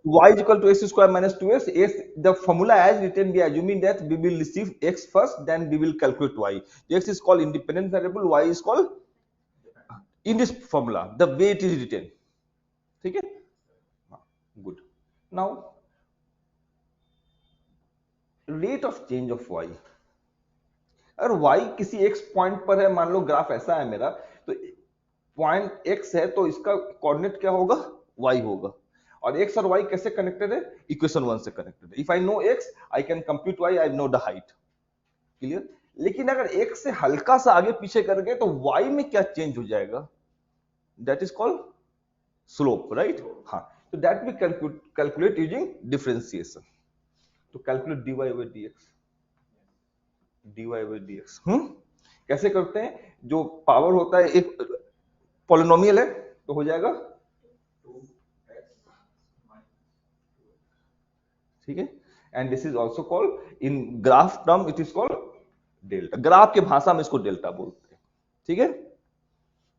y is equal to x square minus 2x. X, the formula as written, we are assuming that we will receive x first, then we will calculate y. X is called independent variable, y is called in this formula the way it is written. ठीक है, good. Now rate of change of y, अगर y किसी x point पर है, मान लो graph ऐसा है मेरा, तो पॉइंट x है तो इसका कोऑर्डिनेट क्या होगा, y होगा। और x और y कैसे कनेक्टेड है, इक्वेशन 1 से कनेक्टेड है। If I know x I can compute y, I know the height, clear. लेकिन अगर x से हल्का सा आगे पीछे कर गए तो y में क्या चेंज हो जाएगा, that is called slope, right. हाँ, तो that we calculate using differentiation. तो कैलकुलेट dy बाई dx, कैसे करते हैं, जो पावर होता है एक पॉलिनोमियल है तो हो जाएगा, ठीक है। And this is also called in graph term, it is called delta. Graph के भाषा में इसको डेल्टा बोलते हैं, ठीक है।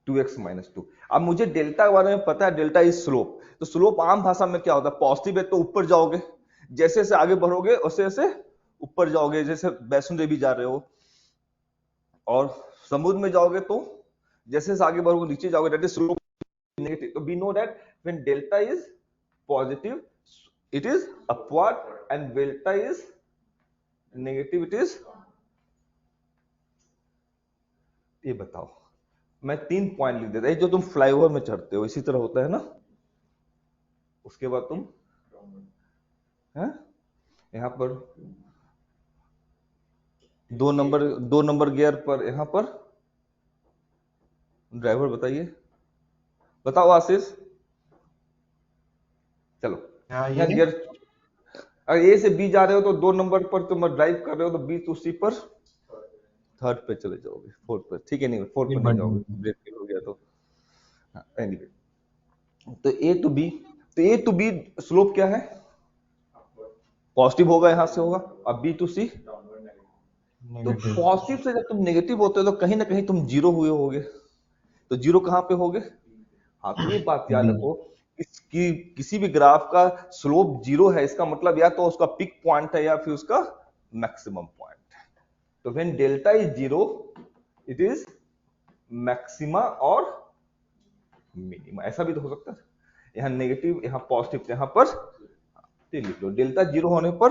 2x minus 2। अब मुझे डेल्टा के बारे में पता है, डेल्टा इज स्लोप। तो स्लोप आम भाषा में क्या होता है, पॉजिटिव है तो ऊपर जाओगे, जैसे जैसे आगे बढ़ोगे वैसे वैसे ऊपर जाओगे। जैसे वैष्णो देवी जा रहे हो और समुद्र में जाओगे तो जैसे जैसे आगे बढ़ोगे नीचे जाओगे, दैट इज स्लोप नेगेटिव। तो we know that when delta is positive it is upward and delta is negative, it is। ये बताओ, मैं 3 पॉइंट लिख देता है, जो तुम फ्लाईओवर में चढ़ते हो इसी तरह होता है ना। उसके बाद तुम है यहां पर 2 नंबर गियर पर, यहां पर ड्राइवर बताइए, बताओ आशीष, चलो हाँ, यहाँ ये गियर, अगर ए से बी जा रहे हो तो 2 नंबर पर तुम ड्राइव कर रहे हो तो बी तो उसी पर थर्ड पे चले जाओगे, फोर्थ पर, ठीक है, नहीं फोर्थ पर नहीं जाओगे, ब्रेक फेल हो गया तो। हाँ, एनीवे, तो ए टू बी स्लोप क्या है, पॉजिटिव होगा, यहां से होगा। अब बी टू सी, तो नेगेटिव। पॉजिटिव से जब तुम नेगेटिव होते हो तो कहीं ना कहीं तुम जीरो हुए होगे। तो जीरो कहां पे होगे, हाँ, तो ये बात याद बी। रखो, किसी भी ग्राफ का स्लोप जीरो है, इसका मतलब या तो उसका पिक पॉइंट है या फिर उसका मैक्सिमम पॉइंट है। तो when delta is zero, it is maxima और मिनिमा, ऐसा भी तो हो सकता है। यहाँ नेगेटिव, यहाँ पॉजिटिव, यहाँ पर लिख लो, डेल्टा जीरो होने पर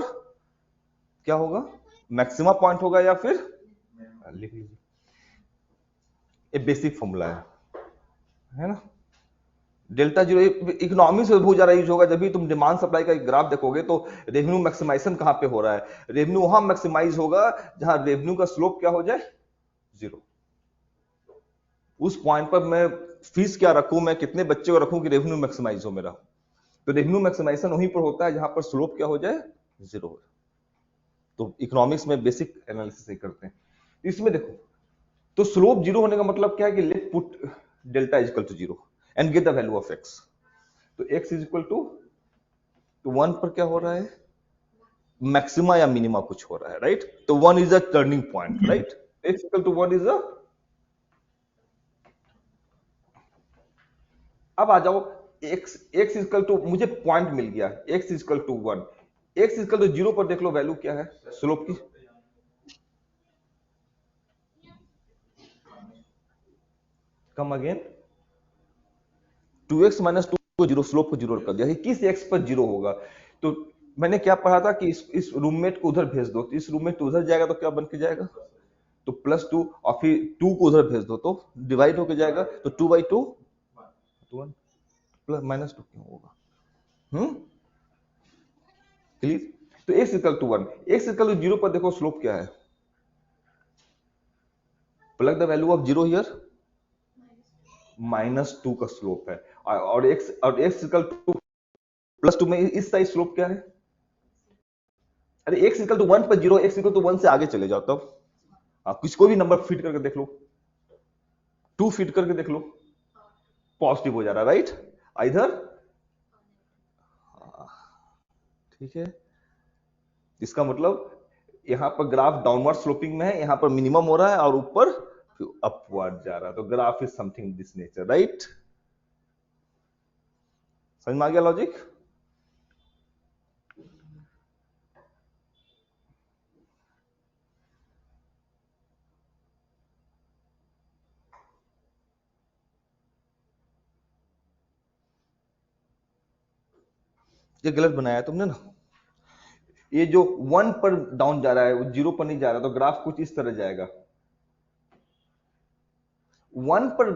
क्या होगा, मैक्सिमा पॉइंट होगा या फिर, लिख लीजिए, ये बेसिक फॉर्मूला है ना। डेल्टा जीरो इकोनॉमी से बहुत ज्यादा यूज होगा जब भी तुम डिमांड सप्लाई का एक ग्राफ देखोगे, तो रेवेन्यू मैक्सिमाइजेशन कहां पे हो रहा है, रेवेन्यू वहां मैक्सिमाइज होगा जहां रेवेन्यू का स्लोप क्या हो जाए, जीरो। उस पॉइंट पर मैं फीस क्या रखूं, मैं कितने बच्चे को रखूं कि रेवेन्यू मैक्सिमाइज हो मेरा। तो रेवेन्यू मैक्सिमाइजेशन वहीं पर होता है जहां पर स्लोप क्या हो जाए, जीरो हो जाए। तो इकोनॉमिक्स में बेसिक एनालिसिस ही करते हैं। इसमें देखो, तो स्लोप जीरो होने का मतलब क्या है कि let put delta is equal to zero and get the value of x. तो एक्स इज इक्वल टू, तो 1 पर क्या हो रहा है, मैक्सिमा या मिनिमा कुछ हो रहा है, राइट। तो 1 is a turning point, right. X equal to 1 is a, अब आ जाओ, एक्स इक्वल टू, मुझे पॉइंट मिल गया, x equal to 1, x equal to zero पर देख लो वैल्यू क्या है स्लोप की, कम अगेन, 2x माइनस 2 को जीरो, स्लोप को जीरो कर दिया कि किस x पर जीरो होगा। तो मैंने क्या पढ़ा था कि इस रूममेट को उधर भेज दो, तो इस रूममेट को उधर जाएगा तो क्या बन के जाएगा, तो +2, और फिर 2 को उधर भेज दो तो डिवाइड होके जाएगा, तो 2/2 1 प्लस माइनस 2 क्यों होगा, क्लियर। तो x equal to 1, x equal to 0 पर देखो स्लोप क्या है, plug the value of 0 here, -2 का स्लोप है। और x इक्वल टू +2 में इस साइड स्लोप क्या है, अरे x इक्वल टू 1 पर 0, x इक्वल टू 1 से आगे चले जाओ तब, आप किसी को भी नंबर फिट करके देख लो, 2 फिट करके देख लो, पॉजिटिव हो जा रहा है, राइट, इधर, ठीक है। इसका मतलब यहां पर ग्राफ डाउनवर्ड स्लोपिंग में है, यहां पर मिनिमम हो रहा है और ऊपर अपवर्ड जा रहा है, तो graph is something this nature, right. समझ में आ गया लॉजिक। ये गलत बनाया है तुमने ना। ये जो 1 पर डाउन जा रहा है वो 0 पर नहीं जा रहा, तो ग्राफ कुछ इस तरह जाएगा। 1 पर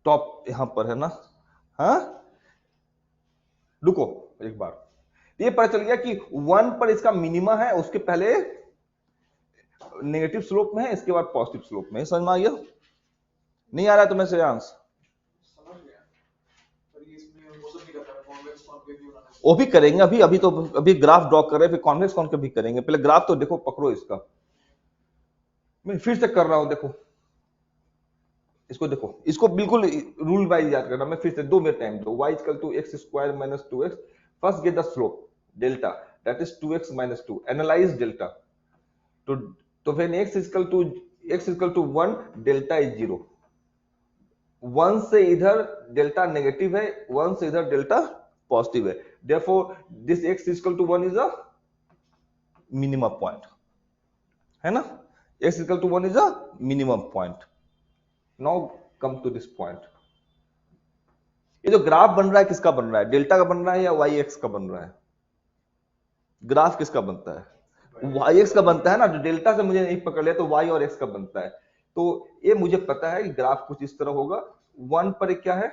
टॉप यहां पर है ना, हाँ रुको एक बार, ये पता चल गया कि 1 पर इसका मिनिमा है, उसके पहले नेगेटिव स्लोप में है, इसके बाद पॉजिटिव स्लोप में है। समझ में आ गया? नहीं आ रहा है तुम्हें श्रेयांश? वो भी करेंगे अभी, अभी ग्राफ ड्रॉ कर रहे हैं, फिर कॉन्वेक्स कॉन्केव भी करेंगे। पहले ग्राफ तो देखो, पकड़ो इसका, मैं फिर से कर रहा हूं, देखो इसको, देखो इसको बिल्कुल रूल वाइज याद करना। मैं फिर से 2 मिनट टाइम दो। y equal to x square minus 2x, first get the slope delta that is 2x minus 2, analyse delta. तो when x equal to 1, delta is 0। 1 से इधर डेल्टा नेगेटिव है, 1 से इधर डेल्टा पॉजिटिव है, therefore this x equal to 1 is a minimum point, है ना? x equal to 1 is a minimum point. Now come to this point. ये जो ग्राफ बन रहा है किसका बन रहा है? डेल्टा का बन रहा है या वाई एक्स का बन रहा है? ग्राफ किसका बनता है? वाई एक्स का बनता है ना। जो डेल्टा से मुझे नहीं पकड़ लिया तो वाई और एक्स का बनता है। तो ये मुझे पता है कि ग्राफ कुछ इस तरह होगा। 1 पर क्या है?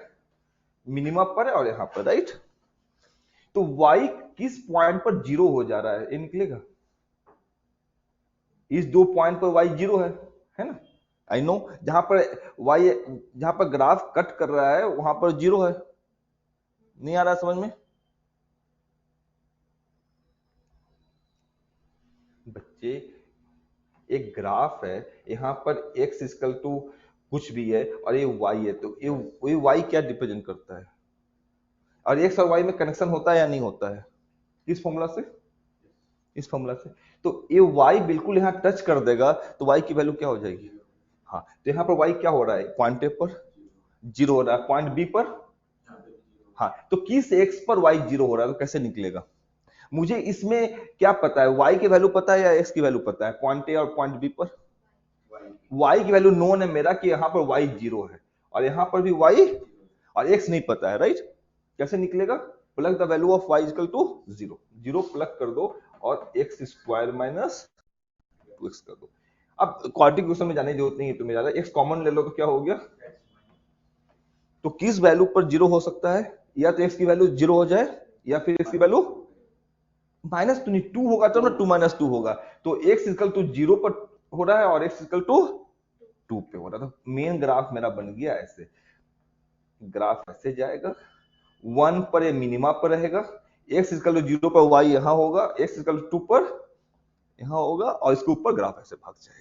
मिनिमम पर है, और यहां पर राइट। तो y किस पॉइंट पर 0 हो जा रहा है ये निकलेगा। इस 2 पॉइंट पर y 0 है ना? आई नो, जहां पर ग्राफ कट कर रहा है वहां पर 0 है। नहीं आ रहा समझ में बच्चे? एक ग्राफ है, यहां पर x इक्वल टू कुछ भी है और ये y है, तो ये y क्या रिप्रेजेंट करता है? और x और y में कनेक्शन होता है या नहीं होता है? किस फॉर्मूला से? इस फॉर्मूला से। तो ये y बिल्कुल यहां टच कर देगा तो y की वैल्यू क्या हो जाएगी? हाँ, तो यहाँ पर y क्या हो रहा है? पॉइंट ए पर 0 हो रहा है, पॉइंट बी पर, हाँ, तो किस x पर y 0 हो रहा है, तो कैसे निकलेगा? मुझे इसमें क्या पता है? y की वैल्यू पता है या x की वैल्यू पता है? पॉइंट ए और पॉइंट बी पर y की वैल्यू नोन है मेरा कि यहाँ पर y 0 है, और यहाँ पर भी y और x नहीं पता है, राइट? कैसे निकलेगा? Plug the value of y equal to 0, 0 plug कर दो और x स्क्वायर माइनस 2x कर दो। अब क्वाड्रेटिक इक्वेशन में जाने की जरूरत नहीं है तुम्हें ज्यादा, x कॉमन ले लो तो क्या हो गया? तो किस वैल्यू पर 0 हो सकता है? या तो x की वैल्यू 0 हो जाए या फिर x की वैल्यू माइनस 2 नहीं, 2 होगा तब ना 2 माइनस 2 होगा। तो x इक्वल टू 0 पर हो रहा है और x इक्वल टू 2 पे हो रहा है। तो मेन ग्राफ मेरा बन गया ऐसे। ग्राफ ऐसे जाएगा, 1 पर ये मिनिमा पर रहेगा, x इक्वल टू 0 पर y यहां होगा, x इक्वल टू 2 पर यहां होगा, और इसके ऊपर ग्राफ ऐसे भाग जाएगी।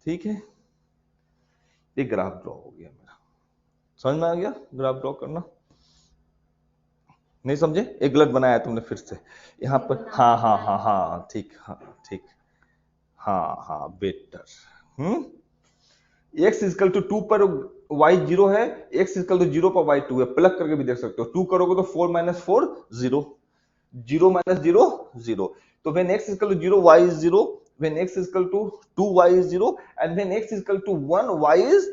ठीक है, ये ग्राफ ड्रॉ हो गया मेरा। समझ में आ गया ग्राफ ड्रॉ करना? नहीं समझे? एक गलत बनाया तुमने फिर से यहाँ पर। हाँ हाँ हाँ हाँ ठीक, हाँ ठीक, हाँ हाँ बेटर। x इक्वल टू 2 पर y 0 है, x इक्वल टू 0 पर y 2 है। प्लग करके भी देख सकते हो, 2 करोगे तो 4 माइनस 4 0, 0 माइनस 0 0। तो when x equal to 0 y is 0, when x equal to 2 y is 0, and when x equal to 1 y is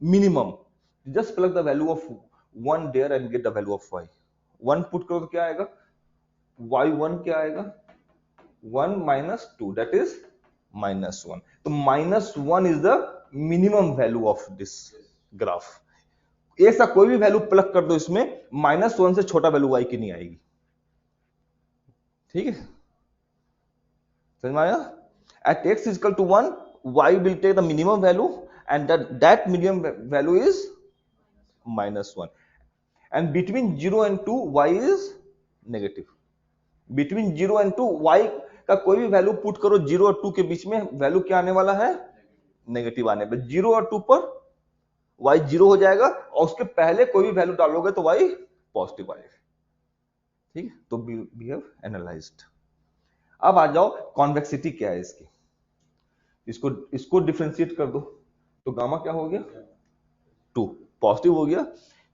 minimum. Just plug the value of 1 there and get the value of y. 1 put करो तो क्या आएगा? y1 क्या आएगा? 1 minus 2, that is minus 1. तो minus 1 is the minimum value of this graph. ऐसा कोई भी वैल्यू प्लग कर दो इसमें, माइनस 1 से छोटा वैल्यू y की नहीं आएगी। ठीक है, समझ में आया? At x is equal to 1, y will take the minimum value, and that minimum value is minus 1. And between 0 and 2, y is negative. Between 0 and 2, y का कोई भी वैल्यू पुट करो 0 और 2 के बीच में, वैल्यू क्या आने वाला है? नेगेटिव आने पर। 0 और 2 पर y 0 हो जाएगा, और उसके पहले कोई भी वैल्यू डालोगे तो y पॉजिटिव आएगा। ठीक है, तो वी हैव एनालाइज्ड। अब आ जाओ, कॉन्वेक्सिटी क्या है इसकी, इसको डिफरेंशिएट कर दो, तो गामा क्या हो गया? 2 पॉजिटिव हो गया।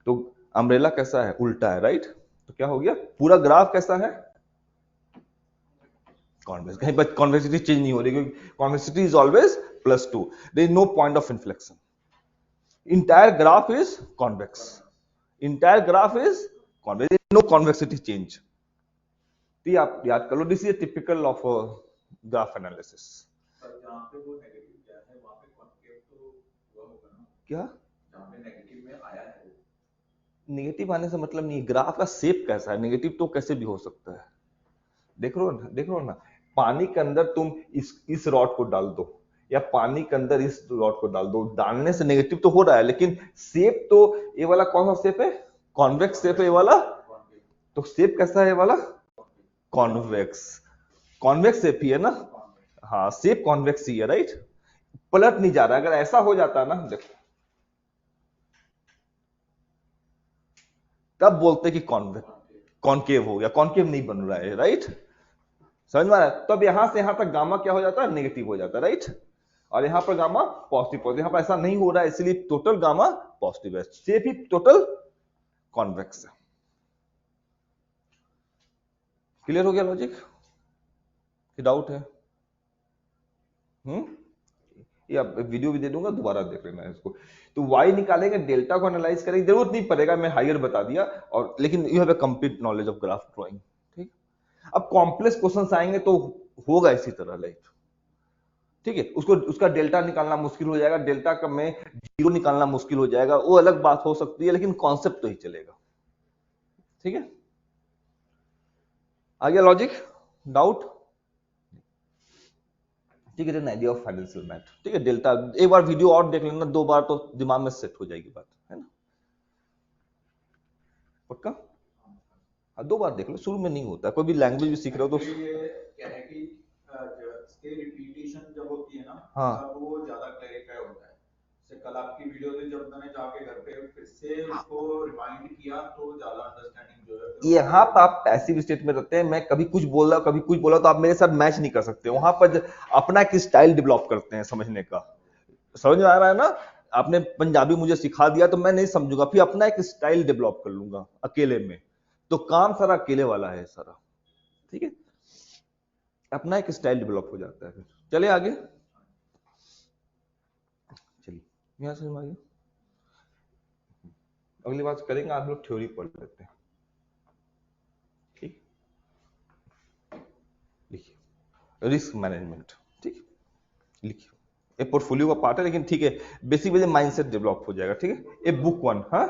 तो अम्ब्रेला कैसा है? उल्टा है, राइट? तो क्या हो गया? पूरा ग्राफ कैसा है? कॉन्वेक्स। कहीं पर कॉन्वेक्सिटी चेंज नहीं हो रही, क्योंकि convexity is always +2, there is no point of inflection. Entire graph is convex, entire graph is no convexity change. तो ये आप याद कर लो, this is typical of graph analysis. जहाँ पे वो नेगेटिव क्या है वहाँ पे कॉन्केव तो वो होगा ना, क्या जहाँ पे नेगेटिव में आया है वो, नेगेटिव आने से मतलब नहीं, ग्राफ का शेप कैसा है, नेगेटिव तो कैसे भी हो सकता है। देख रहे हो ना, पानी के अंदर तुम इस रॉड को डाल दो या पानी के अंदर इस रॉड को डाल दो, डालने से नेगेटिव तो हो रहा है, लेकिन शेप तो ये वाला कौन सा शेप है, कॉन्वेक्स शेप है ये वाला। कॉन्केव तो शेप कैसा है ये वाला, कॉन्वेक्स, कॉन्वेक्स शेप ही है ना। हाँ शेप कॉन्वेक्स ही है, राइट, पलट नहीं जा रहा। अगर ऐसा हो जाता ना, देखो तब बोलते कि कॉन्केव हो गया, कॉन्केव नहीं बन रहा है, राइट, समझ में आ रहा है। तो अब यहां से यहां तक गामा क्या हो जाता है, नेगेटिव हो जाता है, राइट, और यहां पर गामा पॉजिटिव पॉजिटिव, यहां पर ऐसा नहीं हो रहा है, इसलिए टोटल गामा पॉजिटिव है, शेप ही टोटल कॉन्वेक्स है। क्लियर हो गया लॉजिक कि डाउट है? ये अब वीडियो भी दे दूंगा, दोबारा देख लेना इसको। तो y निकालेंगे, डेल्टा को एनालाइज करेंगे, जरूरत नहीं पड़ेगा, मैं हायर बता दिया, और लेकिन you have a complete knowledge of graph drawing, ठीक। अब कॉम्प्लेक्स क्वेश्चंस आएंगे तो होगा इसी तरह, लाइक ठीक है, उसको उसका डेल्टा निकालना मुश्किल हो जाएगा, डेल्टा का में जीरो निकालना मुश्किल हो जाएगा, वो अलग बात हो सकती है, लेकिन कॉन्सेप्ट तो ही चलेगा, ठीक है। आ गया लॉजिक, डाउट? ठीक है, आइडिया ऑफ फाइनेंशियल मैथ, ठीक है। डेल्टा एक बार वीडियो और देख लेना, 2 बार तो दिमाग में सेट हो जाएगी बात, है ना, पक्का। हाँ 2 बार देख लो, शुरू में नहीं होता, कोई भी लैंग्वेज भी सीख रहे हो तो ये क्या है कि इसके रिपीटेशन जब होती है ना, हाँ तब वो ज्यादा क्लैरिफाई होता है। जैसे कल आपकी वीडियो थी, जब मैंने जाके घर पे फिर से उसको रिमाइंड किया तो ज्यादा अंडरस्टैंडिंग जो है फिर यहाँ पर आप पैसिव स्टेट में रहते हैं, मैं कभी कुछ बोल रहा हूँ कभी कुछ बोला, तो आप मेरे साथ मैच नहीं कर सकते, वहां पर अपना एक स्टाइल डेवलप करते हैं समझने का, समझ में आ रहा है ना। आपने पंजाबी मुझे सिखा दिया तो मैं नहीं समझूंगा, फिर अपना एक स्टाइल डेवलप कर लूंगा अकेले में, तो काम सारा अकेले वाला है सारा, ठीक है, अपना एक स्टाइल डेवलप हो जाता है। फिर चले आगे, चलिए यहां से हम आगे अगली बात करेंगे, आप लोग थ्योरी पढ़ लेते हैं, ठीक। लिखिए रिस्क मैनेजमेंट, ठीक, लिखिए, ये पोर्टफोलियो का पार्ट है, लेकिन ठीक है, बेसिकली माइंडसेट डेवलप हो जाएगा, ठीक है। ये बुक 1, हाँ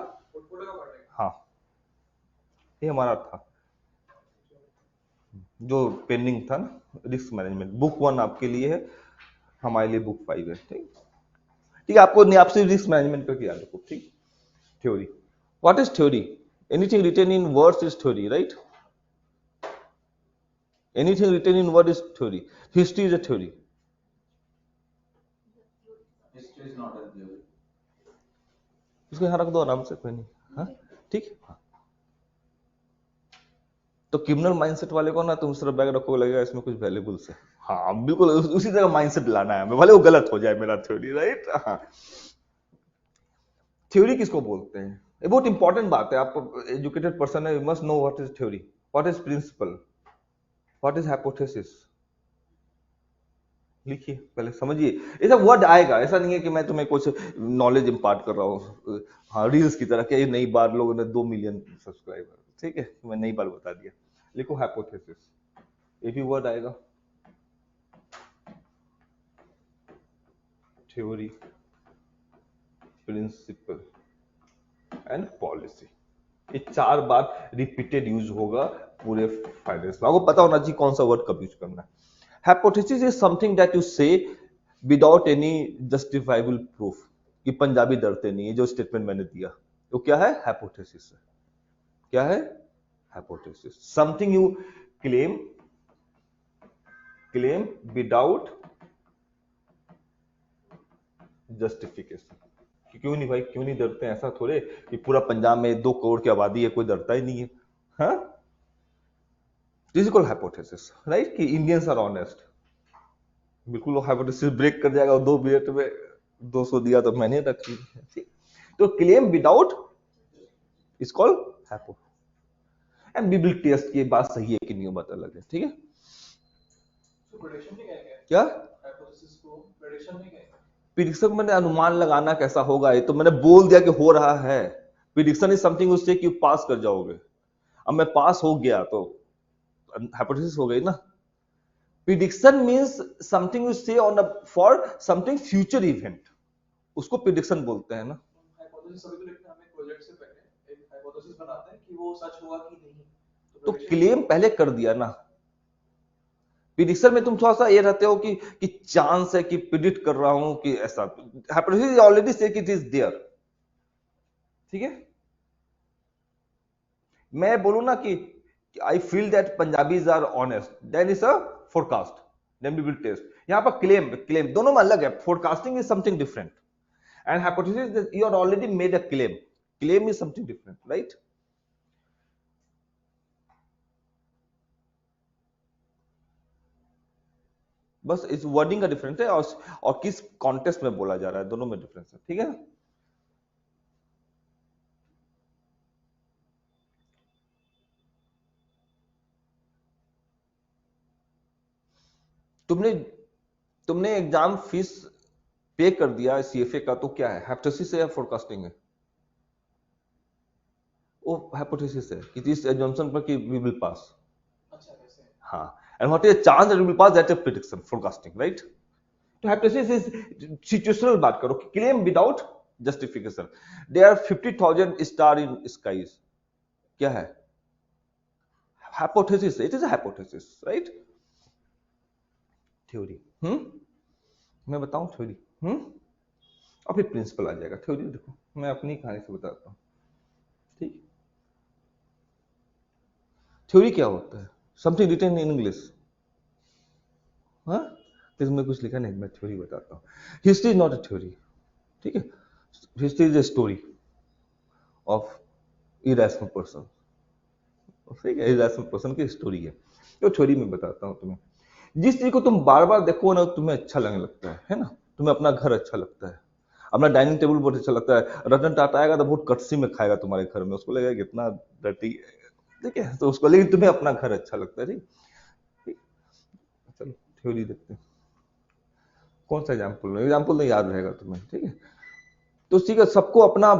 हाँ ये हमारा था जो पेंडिंग था ना, रिस्क मैनेजमेंट, बुक 1 आपके लिए है, हमारे लिए बुक 5 है, ठीक। ठीक है, आपको नहीं, आपसे रिस्क मैनेजमेंट करके याद रखो, ठीक। Theory, what is theory, anything written in words is theory, right, anything written in word is theory, history is a theory, history is not a theory. इसको यहाँ रख दो आराम से, कोई नहीं, हाँ ठीक, हाँ। तो क्रिमिनल माइंडसेट वाले को ना तुम सिर्फ बैग रखोगे, लगेगा इसमें कुछ वैल्यूबल से, हाँ बिल्कुल उसी तरह माइंडसेट लाना है, भले वो गलत हो जाए मेरा थ्योरी, राइट। हाँ थ्योरी किसको बोलते हैं, ये बहुत इंपॉर्टेंट बात है, आप एजुकेटेड पर्सन है, you must know what is theory, what is principle, what is hypothesis. लिखिए पहले समझिए, ऐसा वर्ड आएगा, ऐसा नहीं है कि मैं तुम्हें कुछ नॉलेज इंपार्ट कर रहा हूँ, हाँ रील्स की तरह कि नई बार लोगों ने 2 मिलियन सब्सक्राइबर, ठीक है, मैं नई बार बता दिया। लिखो हाइपोथेसिस, ये भी वर्ड आएगा, थ्योरी, प्रिंसिपल एंड पॉलिसी, ये 4 बार रिपीटेड यूज होगा पूरे फाइनेंस में, आपको पता होना चाहिए कौन सा वर्ड कब यूज करना है। Hypothesis is something that you से विदाउट एनी जस्टिफाइबल प्रूफ, कि पंजाबी डरते नहीं है, जो स्टेटमेंट मैंने दिया तो क्या है, हाइपोथेसिस है, क्या है, hypothesis, something you claim without justification, क्यों नहीं भाई, क्यों नहीं डरते हैं, ऐसा थोड़े कि पूरा पंजाब में 2 करोड़ की आबादी है, कोई डरता ही नहीं है, हाँ, this is called hypothesis, right, कि इंडियंस आर ऑनेस्ट, बिल्कुल वो हाइपोथेसिस ब्रेक कर जाएगा, 2 मिनट में 200 दिया तो मैंने रखी, ठीक। तो claim without is called hypo, and we will test की बात सही है कि नहीं, बात अलग है, ठीक है। क्या प्रिडिक्शन मैंने अनुमान लगाना कैसा होगा, ये तो मैंने बोल दिया कि हो रहा है, प्रिडिक्शन इज समथिंग उससे कि पास कर जाओगे, अब मैं पास हो गया तो हाइपोथेसिस हो गई ना। प्रिडिक्शन मींस समथिंग यू से on for something future event, उसको प्रिडिक्शन बोलते हैं ना। हाइपोथेसिस सभी को लिखते हैं, हम एक प्रोजेक्ट से पहले एक हाइपोथेसिस बनाते हैं कि वो सच हुआ कि नहीं, तो क्लेम पहले कर दिया ना। प्रिडिक्शन में तुम थोड़ा सा ये रहते हो कि चांस है कि प्रिडिक्ट कर रहा हूं कि ऐसा। हाइपोथेसिस ऑलरेडी से कि इट इज देयर, ठीक है। मैं बोलूं ना कि I feel that Punjabis are honest, then is a forecast, then we will test. यहां पर क्लेम दोनों में अलग है। Forecasting is something different and hypothesis you are already made a claim is something different, right. बस इस वर्डिंग का difference है और किस कॉन्टेक्स्ट में बोला जा रहा है, दोनों में डिफरेंस है, ठीक है। तुमने एग्जाम फीस पे कर दिया सीएफए का, तो क्या है, हाइपोथेसिस है या फोरकास्टिंग है? वो हाइपोथेसिस है कि इस एजम्पशन पर कि वी विल पास। अच्छा वैसे हाँ, and what is the chance that we will pass, that is prediction, forecasting, right. तो हाइपोथेसिस इज सिचुएशनल बात करो, claim without justification. There are 50,000 star in skies, क्या है, hypothesis, it is a hypothesis, right. Theory, मैं बताऊं theory, और फिर principal आ जाएगा। थ्योरी देखो मैं अपनी कहानी से बताता हूं, ठीक। थ्योरी क्या होता है, समथिंग रिटन इन इंग्लिश। हाँ, इसमें कुछ लिखा नहीं, मैं थ्योरी बताता हूँ। History is not a theory, ठीक है। History is a story of irrational person, ठीक है, इरेशनल पर्सन की स्टोरी है। तो थ्योरी में बताता हूँ तुम्हें। जिस चीज को तुम बार बार देखो ना तुम्हें अच्छा लगने लगता है ना। तुम्हें अपना घर अच्छा लगता है, अपना डाइनिंग टेबल बहुत अच्छा लगता है। रतन टाटा आएगा तो बहुत कटसी में खाएगा तुम्हारे घर में, उसको लगेगा कितना डर्टी, ठीक है, तो उसको, लेकिन तुम्हें अपना घर अच्छा लगता है, ठीक। चलो थ्योरी देखते हैं, कौन सा एग्जाम्पल नहीं याद रहेगा तुम्हें, ठीक है। तो ठीक है, सबको अपना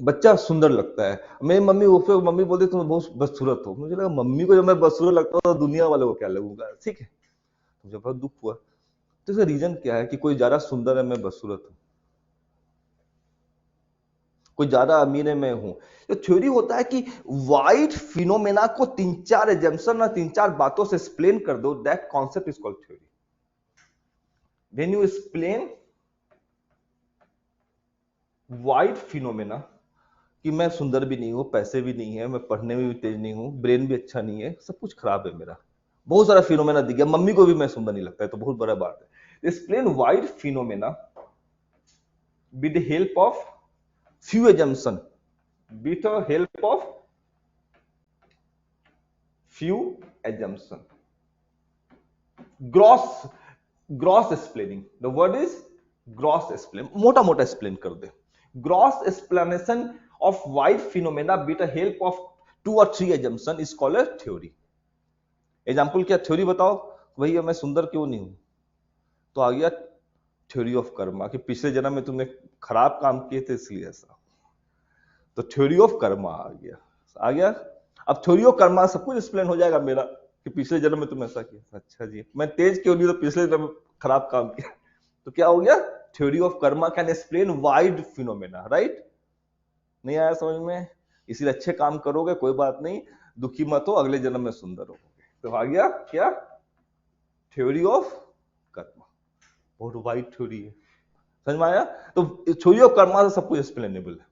बच्चा सुंदर लगता है। मेरी मम्मी बोलती तुम बहुत बदसूरत हो। मुझे लगा मम्मी को जब मैं बदसूरत लगता हूँ तो दुनिया वालों को क्या लगूंगा, ठीक है। मुझे बहुत दुख हुआ। तो इसका रीजन क्या है कि कोई ज्यादा सुंदर है, मैं बदसूरत हूँ, कोई ज्यादा अमीर है, मैं हूं। तो थ्योरी होता है कि वाइड फिनोमेना को तीन चार एजम्पशन और तीन चार बातों से एक्सप्लेन कर दो, that concept is called theory. When you explain wide phenomena, कि मैं सुंदर भी नहीं हूं, पैसे भी नहीं है, मैं पढ़ने में भी तेज नहीं हूं, ब्रेन भी अच्छा नहीं है, सब कुछ खराब है मेरा, बहुत सारा फिनोमेना दिख गया, मम्मी को भी मैं सुंदर नहीं लगता है, तो बहुत बड़ा बात है। Explain wide phenomena with the help of few assumption, with the help of few assumption, gross explaining, the word is gross explain, मोटा मोटा explain कर दे। gross explanation of wide phenomena with the help of 2 or 3 assumption is called a theory। Example क्या, theory बताओ, भैया मैं सुंदर क्यों नहीं हूं, तो आ गया थ्योरी ऑफ कर्मा, कि पिछले जन्म में तुमने खराब काम किए थे इसलिए ऐसा, तो थ्योरी ऑफ कर्मा आ गया। अब थ्योरी ऑफ कर्मा सब कुछ एक्सप्लेन हो जाएगा मेरा, कि पिछले जन्म में तुम ऐसा किया, अच्छा जी मैं तेज क्यों नहीं, तो पिछले जन्म में खराब काम किया, तो क्या हो गया, theory of Karma can explain wide phenomena, right. नहीं आया समझ में, इसीलिए अच्छे काम करोगे कोई बात नहीं, दुखी मत हो, अगले जन्म में सुंदर होगे। तो आ गया क्या, थ्योरी ऑफ कर्मा, बहुत वाइड थ्योरी है, समझ में आया। तो थ्योरी ऑफ कर्मा से सब कुछ एक्सप्लेनेबल है,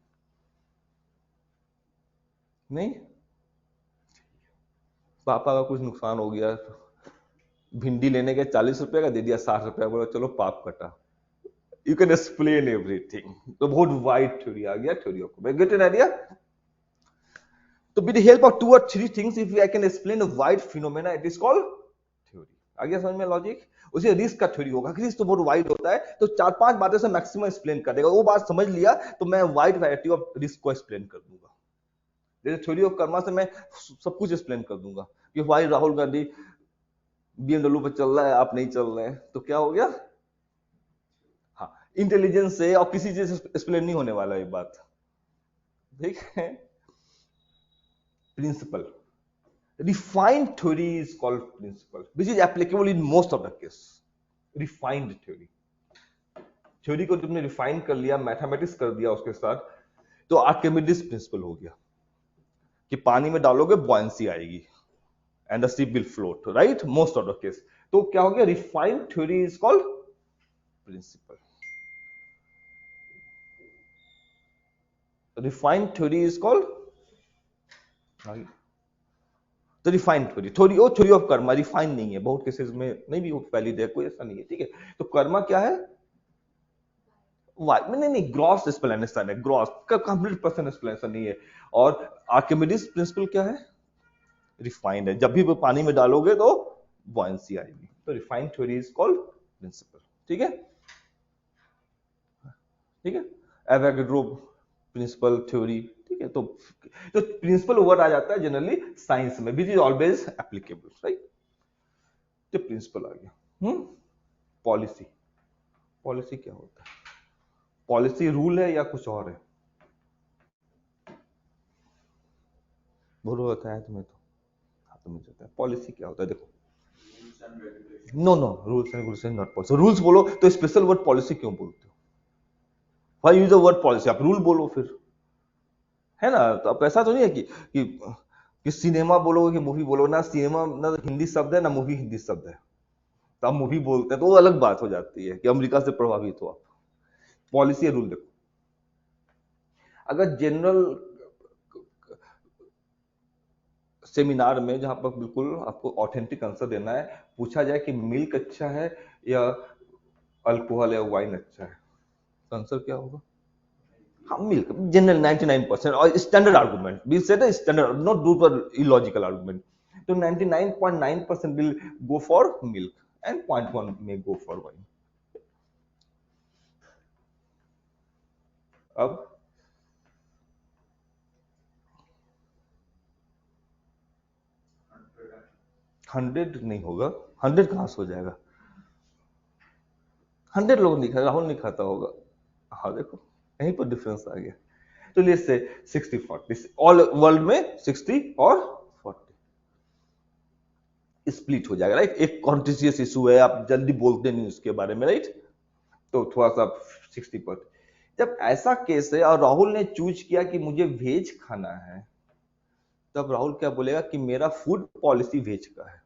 नहीं। पापा का कुछ नुकसान हो गया, भिंडी लेने के 40 रुपए का दे दिया 60 रुपए, बोला चलो पाप कटा, यू कैन एक्सप्लेन एवरीथिंग। तो बहुत वाइड थ्योरी आ गया, theory of, get an idea. तो with the help of 2 or 3 things if I can explain a wide phenomena, it is called theory. आ गया समझ में लॉजिक। उसे रिस्क का थ्योरी होगा, रिस्क तो बहुत वाइड होता है, तो 4-5 बातें से मैक्सिमम एक्सप्लेन कर देगा। वो बात समझ लिया तो मैं वाइड वैरायटी ऑफ रिस्क को एक्सप्लेन कर दूंगा। जैसे थ्योरी ऑफ कर्मा से मैं सब कुछ एक्सप्लेन कर दूंगा कि भाई राहुल गांधी बीएमडब्ल्यू पर चल रहा है, आप नहीं चल रहे हैं, तो क्या हो गया, हाँ, इंटेलिजेंस से और किसी चीज से एक्सप्लेन नहीं होने वाला ये बात, ठीक है। Principle, Refined theory is called principle, which is applicable in most of the case. Refined theory, theory को तुमने रिफाइन कर लिया, मैथमेटिक्स कर दिया उसके साथ, तो आर्किमिडीज प्रिंसिपल हो गया कि पानी में डालोगे बॉयंसी आएगी and the ship will float, right, most of the case. तो क्या हो गया, refined theory is called principle. Refined theory is called तो refined theory, theory of karma refine नहीं है, बहुत केसेस में नहीं भी वैलिड है, कोई ऐसा नहीं है, ठीक है. तो कर्मा क्या है, नहीं ग्रॉस एक्सप्लेनेशन है, ग्रॉस का कंप्लीट पर्सन एक्सप्लेनेशन नहीं है. और आर्किमिडीज प्रिंसिपल क्या है, रिफाइंड है, जब भी वो पानी में डालोगे तो बॉयंसी आएगी. तो refined theory is called principle. ठीक है, ठीक है. एवोगाड्रो प्रिंसिपल थ्योरी, ठीक है. तो प्रिंसिपल वर्ड आ जाता है जनरली साइंस में, which is always applicable, right. तो प्रिंसिपल आ गया. पॉलिसी, पॉलिसी क्या होता है, पॉलिसी रूल है या कुछ और है, बोलो बताया तुम्हें तो. हाँ, तुम्हें पता है पॉलिसी क्या होता है. देखो, no rules and regulation not policy. Rules बोलो तो स्पेशल वर्ड पॉलिसी क्यों बोलते हो, why use the word policy, आप रूल बोलो फिर, है ना. तो अब ऐसा तो नहीं है कि सिनेमा बोलोगे कि मूवी बोलो, ना सिनेमा ना हिंदी शब्द है ना मूवी हिंदी शब्द है, तो आप मूवी बोलते हैं तो वो अलग बात हो जाती है कि अमेरिका से प्रभावित हो आप. पॉलिसी रूल देखो, अगर जनरल सेमिनार में जहां पर बिल्कुल आपको ऑथेंटिक आंसर देना है, पूछा जाए कि मिल्क अच्छा है या अल्कोहल या वाइन अच्छा है, तो आंसर क्या होगा, हाँ मिल्क. जनरल 99% और standard argument we said standard, not do for illogical argument. तो 99.9% will go for milk and 0.1 may go for wine. अब 100 नहीं होगा, 100 कहां से हो जाएगा, 100 लोग नहीं खाते, राहुल नहीं खाता होगा. हाँ देखो, यहीं पर डिफरेंस आ गया. तो लेट्स से 60-40, ऑल वर्ल्ड में 60 और 40 स्प्लिट हो जाएगा, राइट. एक कॉन्टिजियस इशू है, आप जल्दी बोलते नहीं उसके बारे में, राइट. तो थोड़ा सा 60%. जब ऐसा केस है और राहुल ने चूज किया कि मुझे वेज खाना है, तब राहुल क्या बोलेगा कि मेरा फूड पॉलिसी वेज का है.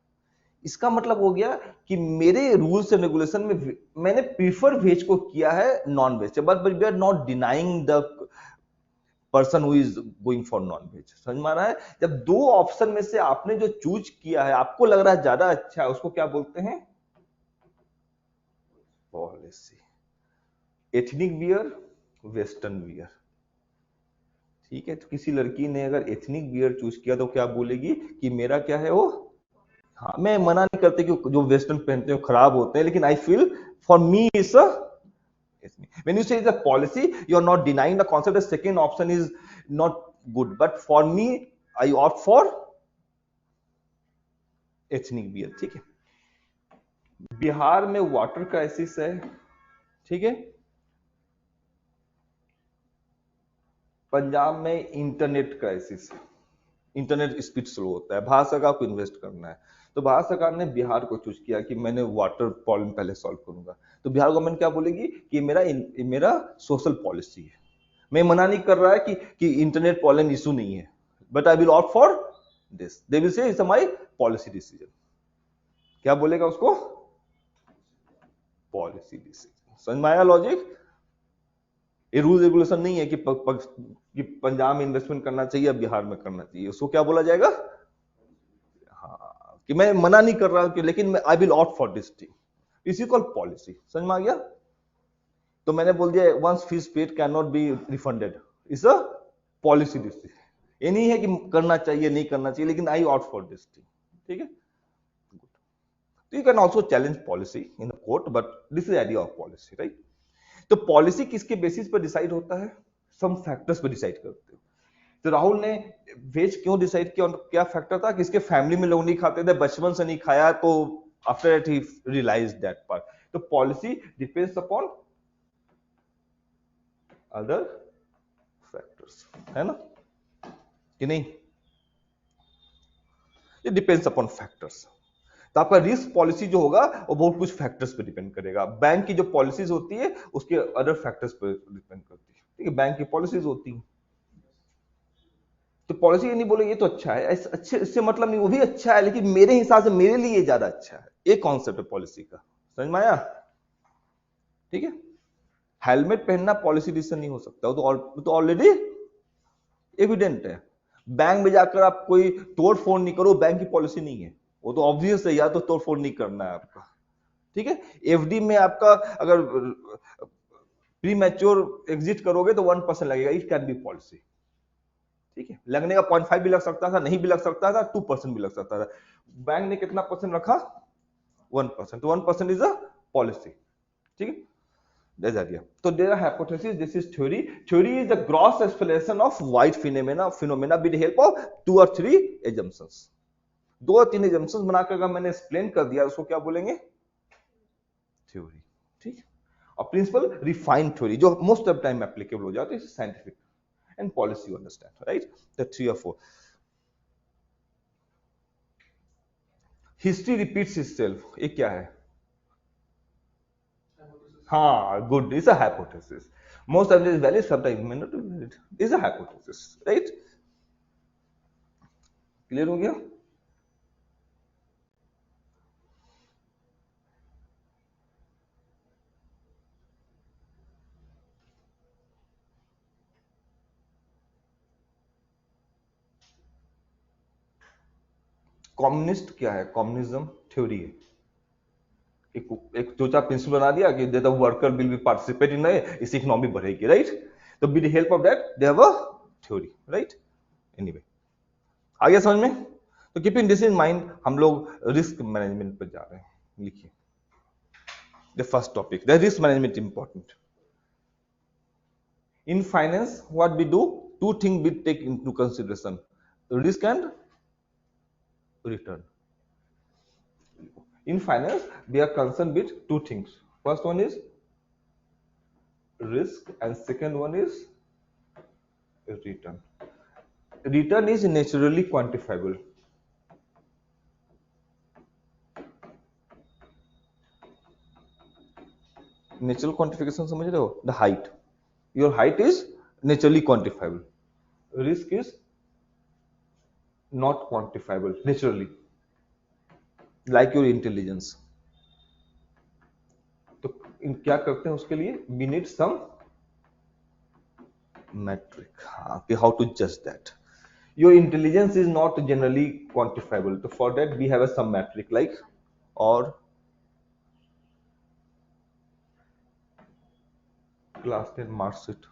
इसका मतलब हो गया कि मेरे रूल्स एंड रेगुलेशन में मैंने प्रीफर वेज को किया है non veg, but we are not denying the person who is going for non veg. समझ में आ रहा है. जब दो ऑप्शन में से आपने जो चूज किया है, आपको लग रहा है ज्यादा अच्छा है, उसको क्या बोलते हैं, policy. Ethnic wear, western wear, ठीक है. तो किसी लड़की ने अगर एथनिक वियर चूज किया तो क्या बोलेगी कि मेरा क्या है वो, हाँ मैं मना नहीं करते कि जो वेस्टर्न पहनते हैं खराब होते हैं, लेकिन I feel for me is when you say it's a policy, you are not denying the concept. The second option is not good, but for me I opt for ethnic wear. ठीक है. बिहार में water crisis है, ठीक है. पंजाब में internet crisis है, internet speed slow होता है, भारत सरकार को इन्वेस्ट करना है, तो भारत सरकार ने बिहार को चूज किया कि मैंने वाटर प्रॉब्लम पहले सॉल्व करूंगा. तो बिहार गवर्नमेंट क्या बोलेगी कि मेरा सोशल पॉलिसी है, मैं मना नहीं कर रहा है कि इंटरनेट प्रॉब्लम इशू नहीं है, but I will opt for this. They will say it's my policy decision. क्या बोलेगा उसको, पॉलिसी डिसीजन. समझ में आया लॉजिक. ये रूल रेगुलेशन नहीं है कि पंजाब में इन्वेस्टमेंट करना चाहिए या बिहार में करना चाहिए, उसको क्या बोला जाएगा, हाँ कि मैं मना नहीं कर रहा हूं कि लेकिन I will opt for this thing. इसी को पॉलिसी. समझ में आ गया. तो मैंने बोल दिया once fees paid can not be refunded, is a policy decision. ये नहीं है कि करना चाहिए नहीं करना चाहिए, लेकिन आई ऑप्ट फॉर दिस थिंग. ठीक है. तो you can also challenge policy in the court, but this is idea of policy, right. तो पॉलिसी किसके बेसिस पर डिसाइड होता है, सम फैक्टर्स पर डिसाइड करते हो. तो राहुल ने वेज क्यों डिसाइड किया, क्या फैक्टर था कि इसके फैमिली में लोग नहीं खाते थे, बचपन से नहीं खाया, तो after that he realised that part. तो policy depends upon other factors, है ना कि नहीं. It depends upon factors. तो आपका रिस्क पॉलिसी जो होगा वो बहुत कुछ फैक्टर्स पे डिपेंड करेगा। बैंक की जो पॉलिसीज होती है उसके अदर फैक्टर्स पे डिपेंड करती है, ठीक है, बैंक की पॉलिसीज होती है। तो पॉलिसी ये नहीं बोले ये तो अच्छा है, अच्छे इससे मतलब नहीं, वो भी अच्छा है लेकिन मेरे हिसाब से मेरे लिए ज्यादा अच्छा है, एक कॉन्सेप्ट है पॉलिसी का, समझ में आया? ठीक है, हेलमेट पहनना पॉलिसी डिसीजन नहीं हो सकता, वो तो ऑलरेडी एविडेंट है। बैंक में जाकर आप कोई तोड़ फोड़ नहीं करो, बैंक की पॉलिसी नहीं है, वो तो ऑब्वियस है, या तो तोड़ फोड़ नहीं करना है आपका, ठीक है। एफडी में आपका अगर प्री मैच्योर एग्जिट करोगे तो 1% लगेगा, इट कैन बी पॉलिसी, ठीक है। लगने का 0.5 भी लग सकता था, नहीं भी लग सकता था, 2% भी लग सकता था। बैंक ने कितना परसेंट रखा? 1%, तो 1% इज अ पॉलिसी, ठीक है। There's idea. So there are hypotheses. This is theory. Theory is the gross explanation of wide phenomena with the help of 2 or 3 assumptions. 2 और 3 assumptions बनाकर अगर मैंने explain कर दिया उसको क्या बोलेंगे? Theory. ठीक है। और principle refined theory जो most of the time applicable हो जाता है, scientific and policy you understand, right? The 3 or 4. History repeats itself. ये क्या है? हाँ, good. It's a hypothesis. Most times it is valid, sometimes may not be valid. It's a hypothesis, right? Clear हो गया? Communist क्या है? Communism theory है, एक दो चार प्रिंसिपल बना दिया कि the worker will be participate in, इससे इकोनॉमी बढ़ेगी, राइट? तो with the help of that they have a theory, right? Anyway, आ गया समझ में? तो कीपिंग दिस इन माइंड हम लोग रिस्क मैनेजमेंट पर जा रहे हैं। लिखिए the first topic, the risk management important in finance. What we do, two thing we take into consideration, risk and return. In finance, we are concerned with two things. First one is risk and second one is return. Return is naturally quantifiable. Natural quantification समझ रहे हो? The height. Your height is naturally quantifiable. Risk is not quantifiable naturally. Like your intelligence. तो क्या करते हैं उसके लिए? We need some metric. How to judge that? Your intelligence is not generally quantifiable. So for that we have some metric like or class 10 marksheet,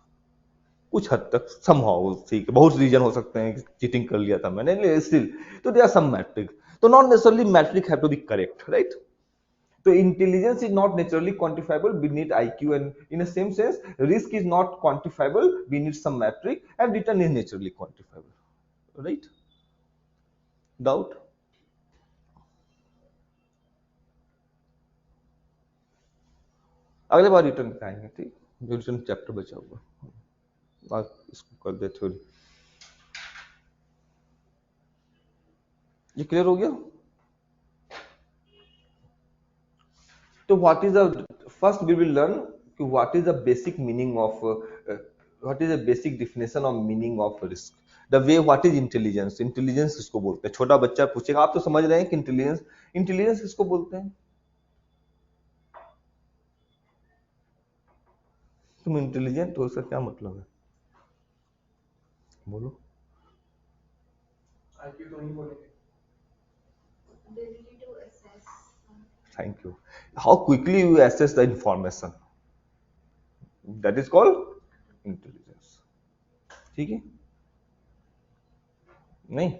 कुछ हद तक somehow ठीक है, बहुत रीजन हो सकते हैं, चीटिंग कर लिया था मैंने, स्टिल तो देयर आर सम मैट्रिक, तो not necessarily metric have to be correct, right? तो intelligence is not naturally quantifiable, we need IQ, and in a same sense risk is not quantifiable, we need some metric, and return is naturally quantifiable, right? Doubt? अगले बार return पे आएंगे, ठीक? जो return chapter बचा हुआ इसको कर दे थोड़ी, ये क्लियर हो गया? तो what is the first we will learn कि what is the basic meaning of what is the basic definition of meaning of risk, the way what is intelligence, intelligence किसको बोलते हैं? छोटा बच्चा पूछेगा, आप तो समझ रहे हैं कि इंटेलिजेंस, इंटेलिजेंस किसको बोलते हैं? तुम इंटेलिजेंट हो, इसका क्या मतलब है? बोलो। आईक्यू तो नहीं बोलेंगे। Ability to assess. Thank you. How quickly you assess the information, that is called intelligence. ठीक है? नहीं,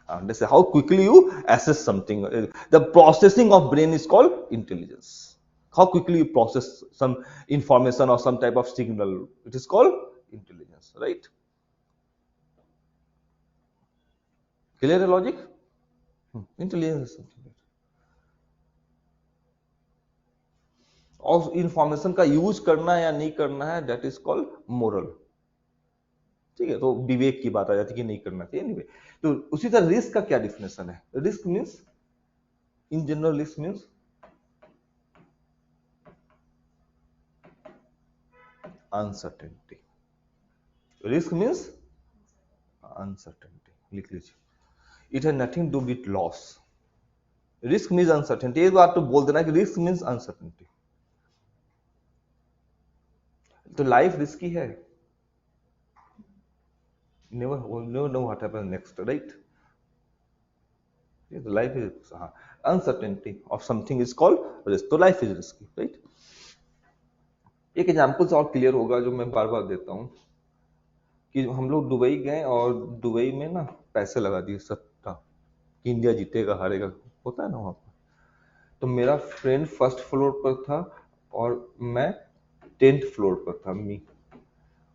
जैसे how quickly you assess something, the processing of brain is called intelligence. How quickly you process some information or some type of signal, it is called intelligence, right? Clear the logic? Intelligence is something that, और information का use करना या नहीं करना है, that is called moral, ठीक है, तो विवेक की बात आ जाती है कि नहीं करना चाहिए anyway। तो उसी तरह रिस्क का क्या डिफिनेशन है? Risk means, in general risk means uncertainty. Risk means uncertainty, लिख लीजिए। It has nothing to with loss. Risk means uncertainty, एक बार तो बोल देना कि रिस्क मीन्स अनसर्टेनिटी। तो लाइफ रिस्की है, never know what happens next, right? Yes, life is uncertainty of something is called risk, तो life is risky, right? एक एग्जांपल से और क्लियर होगा जो मैं बार बार देता हूँ कि हम लोग दुबई गए और दुबई में ना पैसे लगा दिए सट्टा कि इंडिया जीतेगा हारेगा, होता है ना वहाँ पर। तो मेरा फ्रेंड फर्स्ट फ्लोर पर था और मैं 10th फ्लोर पर था मी,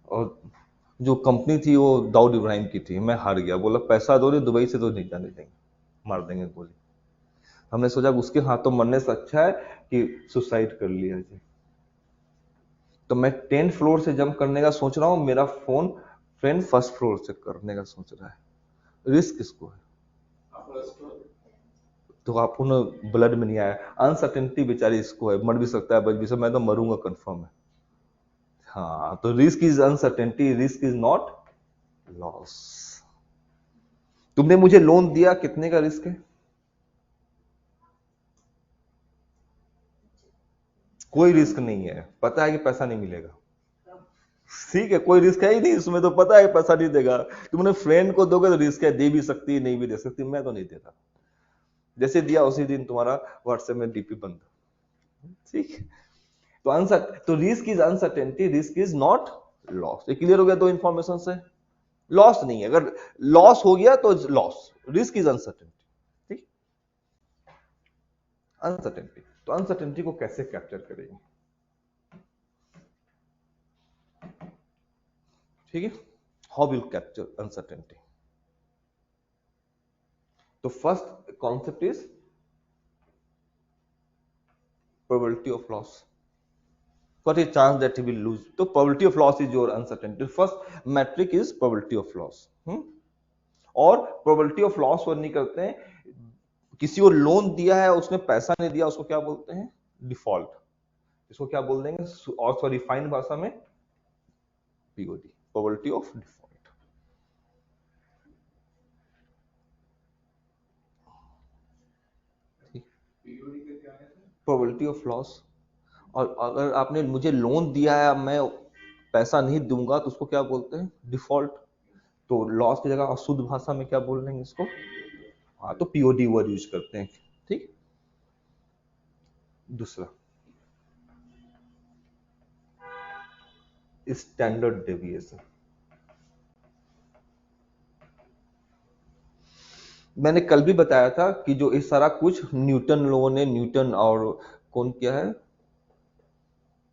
और जो कंपनी थी वो दाऊद इब्राहिम की थी। मैं हार गया, बोला पैसा दो, नहीं दुबई से तो नहीं जाने देंगे, मार देंगे गोली। हमने सोचा कि उसके हाथों मरने से अच्छा है कि सुसाइड कर लिया जाए। तो मैं 10th फ्लोर से जंप करने का सोच रहा हूँ, मेरा फोन फ्रेंड फर्स्ट फ्लोर से करने का सोच रहा है। रिस्क किसको है? तो आप उन्हें ब्लड में नहीं आया, अनसर्टेनिटी बेचारी इसको है, मर भी सकता है बच भी सकता, मैं तो मरूंगा कंफर्म है। हाँ, तो risk is uncertainty, risk is not loss. तुमने मुझे लोन दिया, कितने का रिस्क है? कोई रिस्क नहीं है, पता है कि पैसा नहीं मिलेगा, ठीक है, कोई रिस्क है ही नहीं इसमें, तो पता है पैसा नहीं देगा। तुमने फ्रेंड को दोगे तो रिस्क है, दे भी सकती है नहीं भी दे सकती, मैं तो नहीं देता। जैसे दिया उसी दिन तुम्हारा व्हाट्सएप में डीपी बंद, ठीक है। तो risk is uncertainty, risk is not loss. ये क्लियर हो गया दो इंफॉर्मेशन से? लॉस नहीं है, अगर लॉस हो गया तो लॉस, रिस्क इज अनसर्टेनिटी, ठीक। अनसर्टेनिटी, तो अनसर्टेनिटी को कैसे कैप्चर करेंगे, ठीक है? How will capture uncertainty? तो first concept is probability of loss. What is chance that he will lose? तो probability of loss is your uncertainty. First metric is probability of loss. और probability of loss वो नहीं करते हैं, किसी को loan दिया है उसने पैसा नहीं दिया, उसको क्या बोलते हैं? डिफॉल्ट। इसको क्या बोल देंगे और सॉरी फाइन भाषा में? POD, probability of default. POD के क्या है? Probability of loss. और अगर आपने मुझे लोन दिया है, मैं पैसा नहीं दूंगा, तो उसको क्या बोलते हैं? डिफॉल्ट। तो लॉस की जगह शुद्ध भाषा में क्या बोल लेंगे इसको? हाँ, तो पीओडी वर्ड यूज करते हैं, ठीक। दूसरा स्टैंडर्ड डेविएशन। मैंने कल भी बताया था कि जो इस सारा कुछ न्यूटन लोगों ने, न्यूटन और कौन किया है,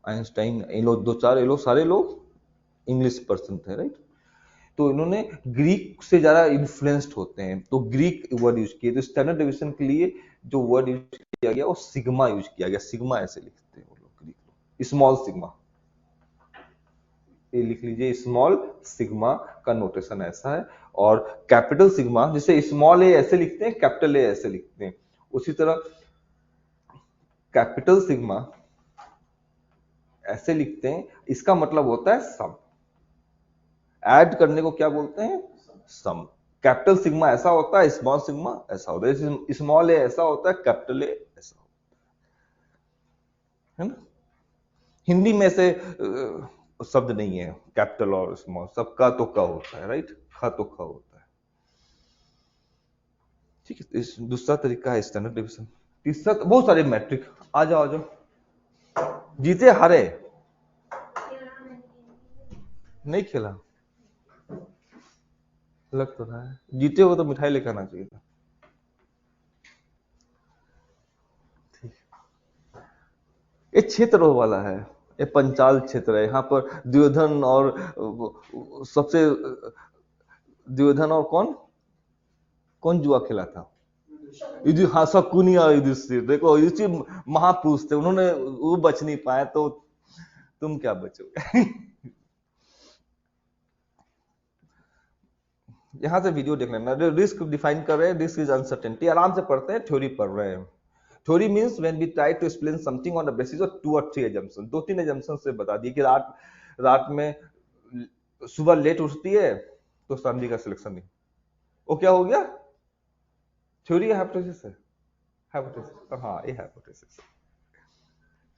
आइंस्टाइन, ये लोग दो चार, ये लोग सारे लोग इंग्लिश पर्सन थे, राइट। तो इन्होंने ग्रीक से ज्यादा इन्फ्लुएंस्ड होते हैं, तो ग्रीक वर्ड यूज किए। तो स्टैंडर्ड डेविएशन के लिए जो वर्ड यूज किया गया वो सिग्मा यूज किया गया। सिग्मा ऐसे लिखते हैं वो लोग, ग्रीक लोग, स्मॉल सिग्मा। ये लिख लीजिए, स्मॉल सिग्मा का नोटेशन ऐसा है। और कैपिटल सिग्मा, जिसे स्मॉल ए ऐसे लिखते हैं, कैपिटल ए ऐसे लिखते हैं, उसी तरह कैपिटल सिग्मा ऐसे लिखते हैं। इसका मतलब होता है सम। ऐड करने को क्या बोलते हैं? सम। कैपिटल सिग्मा ऐसा होता है, स्मॉल सिग्मा ऐसा होता है, स्मॉल ए ऐसा होता है, कैपिटल ए ऐसा होता है ना। हिंदी में से शब्द नहीं है कैपिटल और स्मॉल, सबका तो का होता है, राइट, खा तो खा होता है, ठीक है। दूसरा तरीका है स्टैंडर्ड डेविएशन। तीसरा, बहुत सारे मैट्रिक, आ जाओ। जीते हारे नहीं खेला, लग तो रहा है। जीते हो तो मिठाई लेकर आना चाहिए था, ठीक। ये क्षेत्र वाला है, ये पंचाल क्षेत्र है। यहाँ पर दुर्योधन और सबसे दुर्योधन और कौन जुआ खेला था? हाँ, शकुनी और युधिष्ठिर। देखो युधिष्ठिर महापुरुष थे, उन्होंने वो बच नहीं पाए, तो तुम क्या बचोगे? यहां से वीडियो देख लेना। रिस्क डिफाइन कर रहे हैं, रिस्क इज अनसर्टेनिटी, आराम से पढ़ते हैं, थ्योरी पढ़ रहे हैं। Theory means when we try to explain something on the basis of 2 और 3 assumptions, 2-3 assumptions से बता दिए कि रात में सुबह लेट उठती है तो शादी का सिलेक्शन नहीं, वो क्या हो गया, थ्योरी या हाइपोथेसिस है? हाइपोथेसिस, हाँ ये हाइपोथेसिस,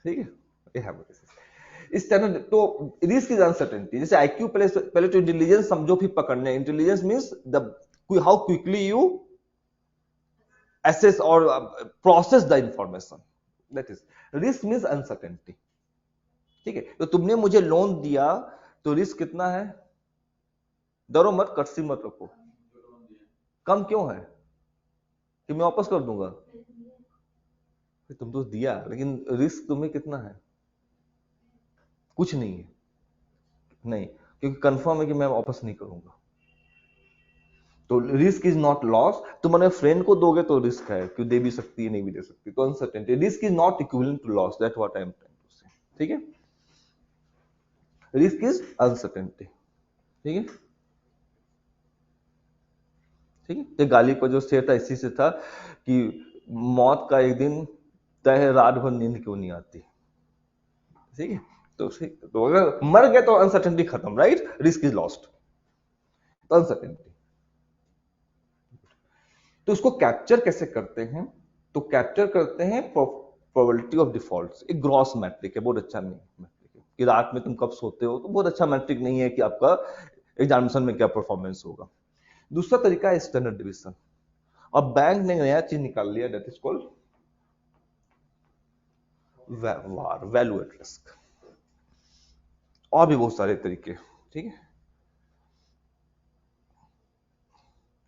ठीक है, ये हाइपोथेसिस। इस तरह तो रिस्क इज अनसर्टेनिटी। जैसे आईक्यू, पहले तो इंटेलिजेंस समझो फिर पकड़ने। Intelligence means the how quickly you assess or process the information, that is risk means uncertainty, ठीक है। तो तुमने मुझे लोन दिया तो रिस्क कितना है, डरो मत, कटसी मत रखो, कम क्यों है कि मैं वापस कर दूंगा, तुम तो दिया, लेकिन रिस्क तुम्हें कितना है, कुछ नहीं है, नहीं, क्योंकि कंफर्म है कि मैं वापस नहीं करूंगा। तो रिस्क इज नॉट लॉस। तुम अपने फ्रेंड को दोगे तो रिस्क है, क्यों दे भी सकती है नहीं भी दे सकती, तो uncertainty. Risk is not equivalent to loss, that what I am trying to say, ठीक है। रिस्क इज अनसर्टेनिटी, ठीक है, ठीक है। तो गाली पर जो शेर था इसी से था कि मौत का एक दिन तय है, रात भर नींद क्यों नहीं आती, ठीक है। तो अगर मर गए तो अनसर्टेनिटी खत्म, राइट, रिस्क इज लॉस्ट, तो अनसर्टेनिटी। तो उसको कैप्चर कैसे करते हैं, तो कैप्चर करते हैं प्रोबेबिलिटी ऑफ डिफॉल्ट, एक ग्रॉस मैट्रिक है, बहुत अच्छा नहीं मैट्रिक है कि रात में तुम कब सोते हो, तो बहुत अच्छा मैट्रिक नहीं है कि आपका एग्जामिनेशन में क्या परफॉर्मेंस होगा। दूसरा तरीका है स्टैंडर्ड डिवीजन, और बैंक ने नया चीज निकाल लिया, that is called war, value at risk. और भी बहुत सारे तरीके, ठीक है।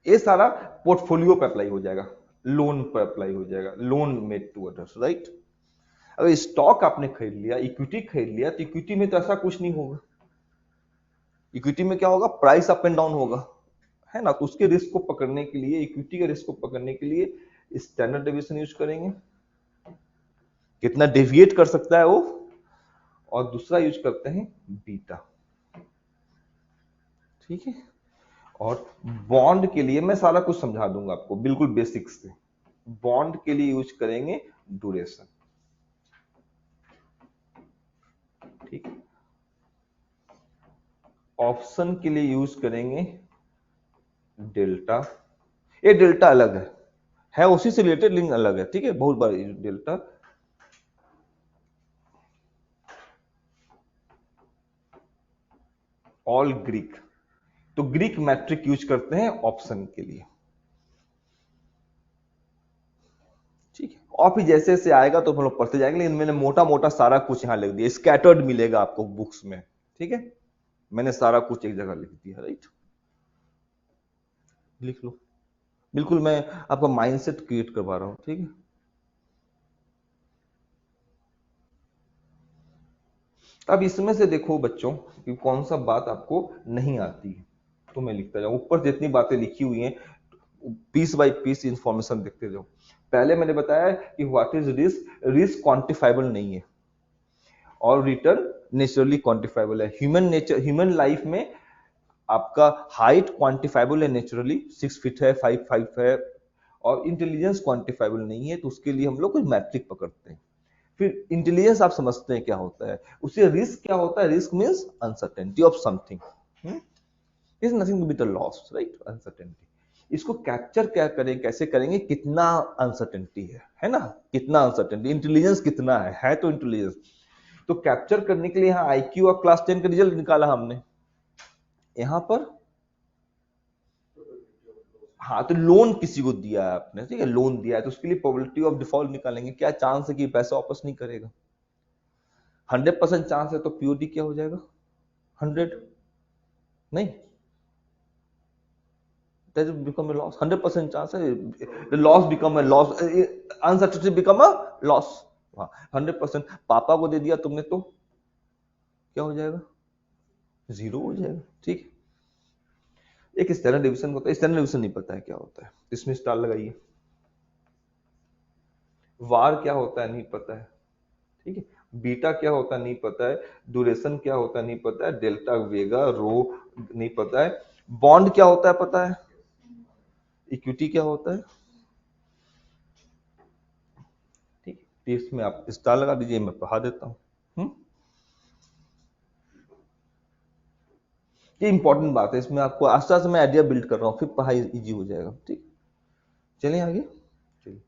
ये सारा पोर्टफोलियो पे अप्लाई हो जाएगा, लोन पर अप्लाई हो जाएगा, loan made to others, right. अगर स्टॉक आपने खरीद लिया, इक्विटी खरीद लिया, तो इक्विटी में तो ऐसा कुछ नहीं होगा। इक्विटी में क्या होगा, प्राइस अप एंड डाउन होगा, है ना। तो उसके रिस्क को पकड़ने के लिए, इक्विटी के रिस्क को पकड़ने के लिए स्टैंडर्ड डेविएशन यूज करेंगे, कितना डेविएट कर सकता है वो, और दूसरा यूज करते हैं बीटा, ठीक है। और बॉन्ड के लिए मैं सारा कुछ समझा दूंगा आपको बिल्कुल बेसिक से। बॉन्ड के लिए यूज करेंगे ड्यूरेशन, ठीक है। ऑप्शन के लिए यूज करेंगे डेल्टा, ये डेल्टा अलग है उसी से रिलेटेड लिंक अलग है, ठीक है, बहुत बार डेल्टा। ऑल ग्रीक, तो ग्रीक मैट्रिक यूज करते हैं ऑप्शन के लिए, ठीक है। और फिर जैसे जैसे आएगा तो हम लोग पढ़ते जाएंगे, लेकिन मैंने मोटा मोटा सारा कुछ यहां लिख दिया, स्कैटर्ड मिलेगा आपको बुक्स में, ठीक है। मैंने सारा कुछ एक जगह लिख दिया, राइट, लिख लो, बिल्कुल मैं आपका माइंडसेट क्रिएट करवा रहा हूं, ठीक है। अब इसमें से देखो बच्चों कि कौन सा बात आपको नहीं आती है, तो मैं लिखता जाऊं, ऊपर जितनी बातें लिखी हुई हैं पीस बाय पीस इंफॉर्मेशन देखते जाओ। पहले मैंने बताया कि what is risk, risk quantifiable नहीं है, और रिटर्न नेचुरली क्वांटिफाइबल है। ह्यूमन लाइफ में आपका हाइट क्वांटिफाइबल है नेचुरली, 6 फीट है, 5 है, और इंटेलिजेंस क्वांटिफाइबल नहीं है, तो उसके लिए हम लोग कोई मैट्रिक पकड़ते हैं। फिर इंटेलिजेंस आप समझते हैं क्या होता है, उससे रिस्क क्या होता है, risk means uncertainty of something, is nothing but the loss, right, uncertainty. इसको कैप्चर क्या करें, कैसे करेंगे, कितना अनसर्टेनिटी है ना, कितना अनसर्टेनिटी, इंटेलिजेंस कितना है तो इंटेलिजेंस। तो कैप्चर करने के लिए यहां आईक्यू और क्लास 10 का रिजल्ट निकाला हमने, यहां पर हाँ, तो लोन किसी को दिया है आपने, ठीक है, लोन दिया है, तो उसके लिए प्रोबेबिलिटी ऑफ डिफॉल्ट निकालेंगे, क्या चांस है कि पैसा वापस नहीं करेगा। 100% चांस है तो पीओडी क्या हो जाएगा, 100 नहीं, that will become a loss, 100% chance है, the loss become a loss, uncertainty become a loss, 100%। पापा को दे दिया तुमने तो क्या हो जाएगा, 0 हो जाएगा, ठीक। एक स्टैंडर्ड डिवीजन होता है, स्टैंडर्ड डिवीजन नहीं पता है क्या होता है, इसमें स्टार लगाइए। वार क्या होता है नहीं पता है, ठीक है। बीटा क्या होता है नहीं पता है, ड्यूरेशन क्या होता है नहीं पता है, डेल्टा वेगा रो नहीं पता है, बॉन्ड क्या होता है पता है, इक्विटी क्या होता है, ठीक। टेस्ट में आप स्टार लगा दीजिए, मैं पढ़ा देता हूँ। ये इंपॉर्टेंट बात है, इसमें आपको आस्ते आस्ते मैं आइडिया बिल्ड कर रहा हूँ, फिर पढ़ाई इजी हो जाएगा, ठीक। चलिए आगे, चलिए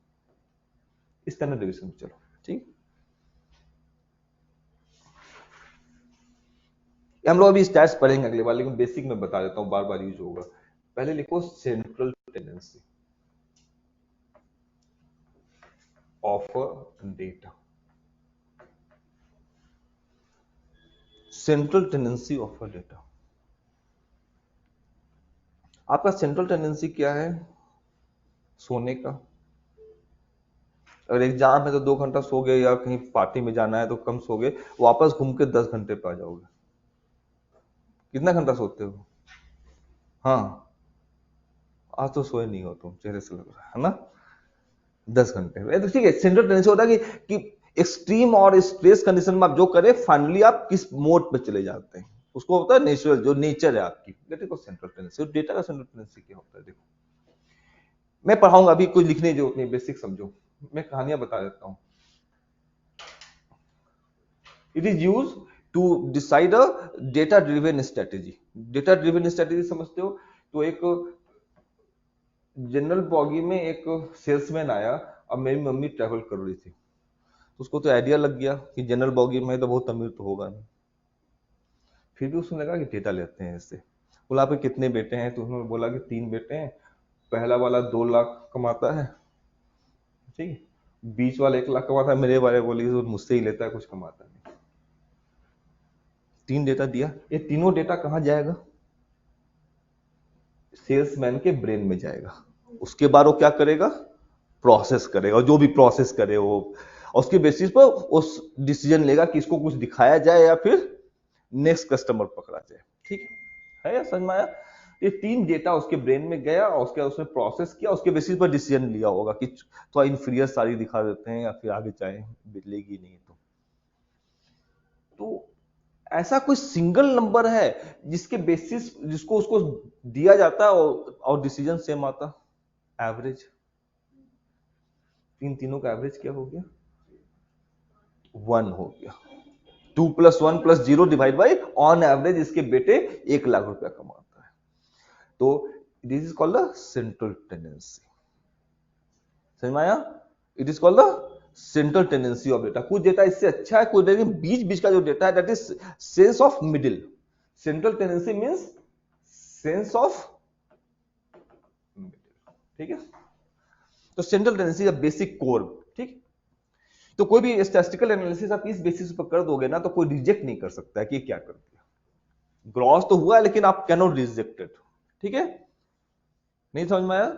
इस तरह डिविजन चलो, ठीक। हम लोग अभी स्टैट्स पढ़ेंगे अगले बार, लेकिन बेसिक में बता देता हूँ, बार बार यूज होगा। पहले लिखो central tendency of data, central tendency of data. आपका सेंट्रल टेंडेंसी क्या है, सोने का। अगर एग्जाम है तो 2 घंटा सो गए, या कहीं पार्टी में जाना है तो कम सो गए, वापस घूम के 10 घंटे पे आ जाओगे। कितना घंटा सोते हो? हाँ, आज तो सोए नहीं हो तुम, चेहरे से लग रहा है ना। 10 घंटे तो ठीक है। सेंट्रल टेंडेंसी होता है कि एक्सट्रीम और स्ट्रेस कंडीशन में आप जो करें, फाइनली आप किस मोड पे चले जाते हैं, उसको होता है नेचुरल, जो नेचर है आपकी। देखो सेंट्रल टेंडेंसी, डेटा का सेंट्रल टेंडेंसी क्या होता है, देखो मैं पढ़ाऊंगा, अभी कुछ लिखने की जरूरत नहीं, बेसिक समझो, मैं कहानियां बता देता हूं। It is use to decide a data driven strategy. Data driven strategy समझते हो? तो एक जनरल बॉगी में एक सेल्समैन आया, अब मेरी मम्मी ट्रैवल कर रही थी, तो उसको तो आइडिया लग गया कि जनरल बॉगी में तो बहुत अमीर तो होगा नहीं। फिर भी उसने लगा कि डेटा लेते हैं इससे। बोला आपके कितने बेटे हैं? तो उन्होंने बोला कि 3 बेटे हैं, पहला वाला 2 लाख कमाता है, ठीक है, बीच वाला 1 लाख कमाता है, मेरे वाले बोले तो मुझसे ही लेता है, कुछ कमाता नहीं। 3 डेटा दिया, ये तीनों डेटा कहाँ जाएगा? सेल्समैन के ब्रेन में जाएगा। उसके बाद वो क्या करेगा? प्रोसेस करेगा, और जो भी प्रोसेस करे वो, और उसके बेसिस पर उस डिसीजन लेगा कि इसको कुछ दिखाया जाए या फिर नेक्स्ट कस्टमर पकड़ा जाए, ठीक है या समझ में आया? ये 3 डेटा उसके ब्रेन में गया, और उसके उसने प्रोसेस किया, उसके बेसिस पर डिसीजन लिया होगा कि थोड़ा इंफीरियर सारी दिखा देते हैं, या फिर आगे चाहे बिजलेगी नहीं। तो ऐसा कोई सिंगल नंबर है जिसके बेसिस, जिसको उसको दिया जाता है और डिसीजन सेम आता? एवरेज। तीनों का एवरेज क्या हो गया? 1 हो गया। 2 + 1 + 0 डिवाइड बाई ऑन एवरेज इसके बेटे 1 लाख रुपया कमाता है। तो this is called the central tendency. समझ में आया? It is called the central tendency of data. कुछ डेटा इससे अच्छा है, कुछ डेटा बीच बीच का जो डेटा है, that is sense of middle. Central tendency means sense of middle, ठीक है। तो सेंट्रल टेंडेंसी का बेसिक कोर, ठीक। तो कोई भी स्टैटिस्टिकल एनालिसिस आप इस बेसिस पर कर दोगे ना, तो कोई रिजेक्ट नहीं कर सकता है कि क्या कर दिया। ग्रॉस तो हुआ है, लेकिन आप कैन नॉट रिजेक्ट इट, ठीक है। नहीं समझ में आया?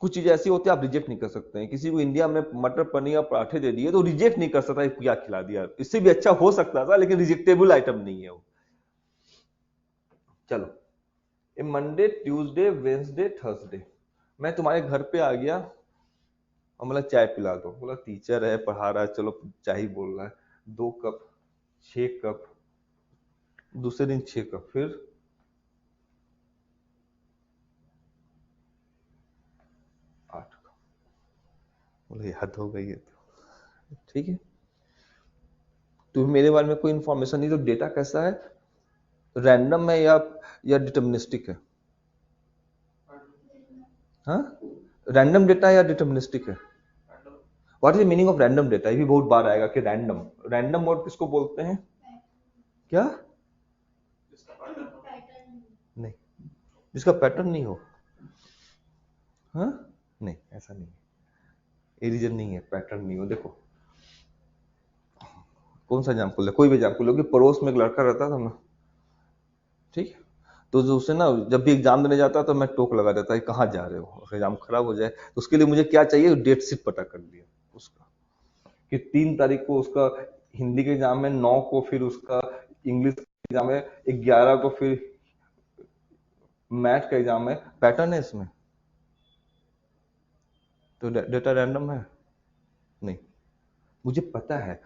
कुछ चीजें ऐसी होती है आप रिजेक्ट नहीं कर सकते हैं। किसी को इंडिया में मटर पनीर या पराठे दे दिए तो रिजेक्ट नहीं कर सकता, क्या खिला दिया, इससे भी अच्छा हो सकता था, लेकिन रिजेक्टेबल आइटम नहीं है वो। चलो, ए मंडे, ट्यूसडे, वेंसडे, थर्सडे, मैं तुम्हारे घर पे आ गया और बोला चाय पिला दो। बोला टीचर है, पढ़ा रहा है, चलो चाय ही बोल रहा है। 2 कप, 6 कप, दूसरे दिन 6 कप, फिर 8 कप। बोले हद हो गई है तो, ठीक है। तुम्हें मेरे बारे में कोई इंफॉर्मेशन नहीं, तो डेटा कैसा है? रैंडम है या डिटर्मिनिस्टिक है? हाँ, रैंडम डेटा है या डिटर्मिनिस्टिक है? What is the meaning of random data? ये भी बहुत बार आएगा कि रैंडम, रैंडम वर्ड किसको बोलते हैं? क्या? नहीं, जिसका पैटर्न नहीं हो। हाँ, नहीं, ऐसा नहीं है, ये रीजन नहीं है, पैटर्न नहीं हो। देखो कौन सा एग्जाम्पल है, कोई भी एग्जाम्पल हो कि पड़ोस में एक लड़का रहता था ना, ठीक है, तो जो उसे ना जब भी एग्जाम देने जाता तो मैं टोक लगा देता है कहाँ जा रहे हो, एग्जाम खराब हो जाए तो उसके लिए मुझे क्या चाहिए, डेट शीट पता कर लिया उसका कि 3 तारीख को उसका हिंदी के एग्जाम है, 9 को फिर उसका इंग्लिश का एग्जाम है, 11 को फिर मैथ का एग्जाम है। पैटर्न है इसमें? तो डेटा रैंडम है? नहीं, मुझे पता है।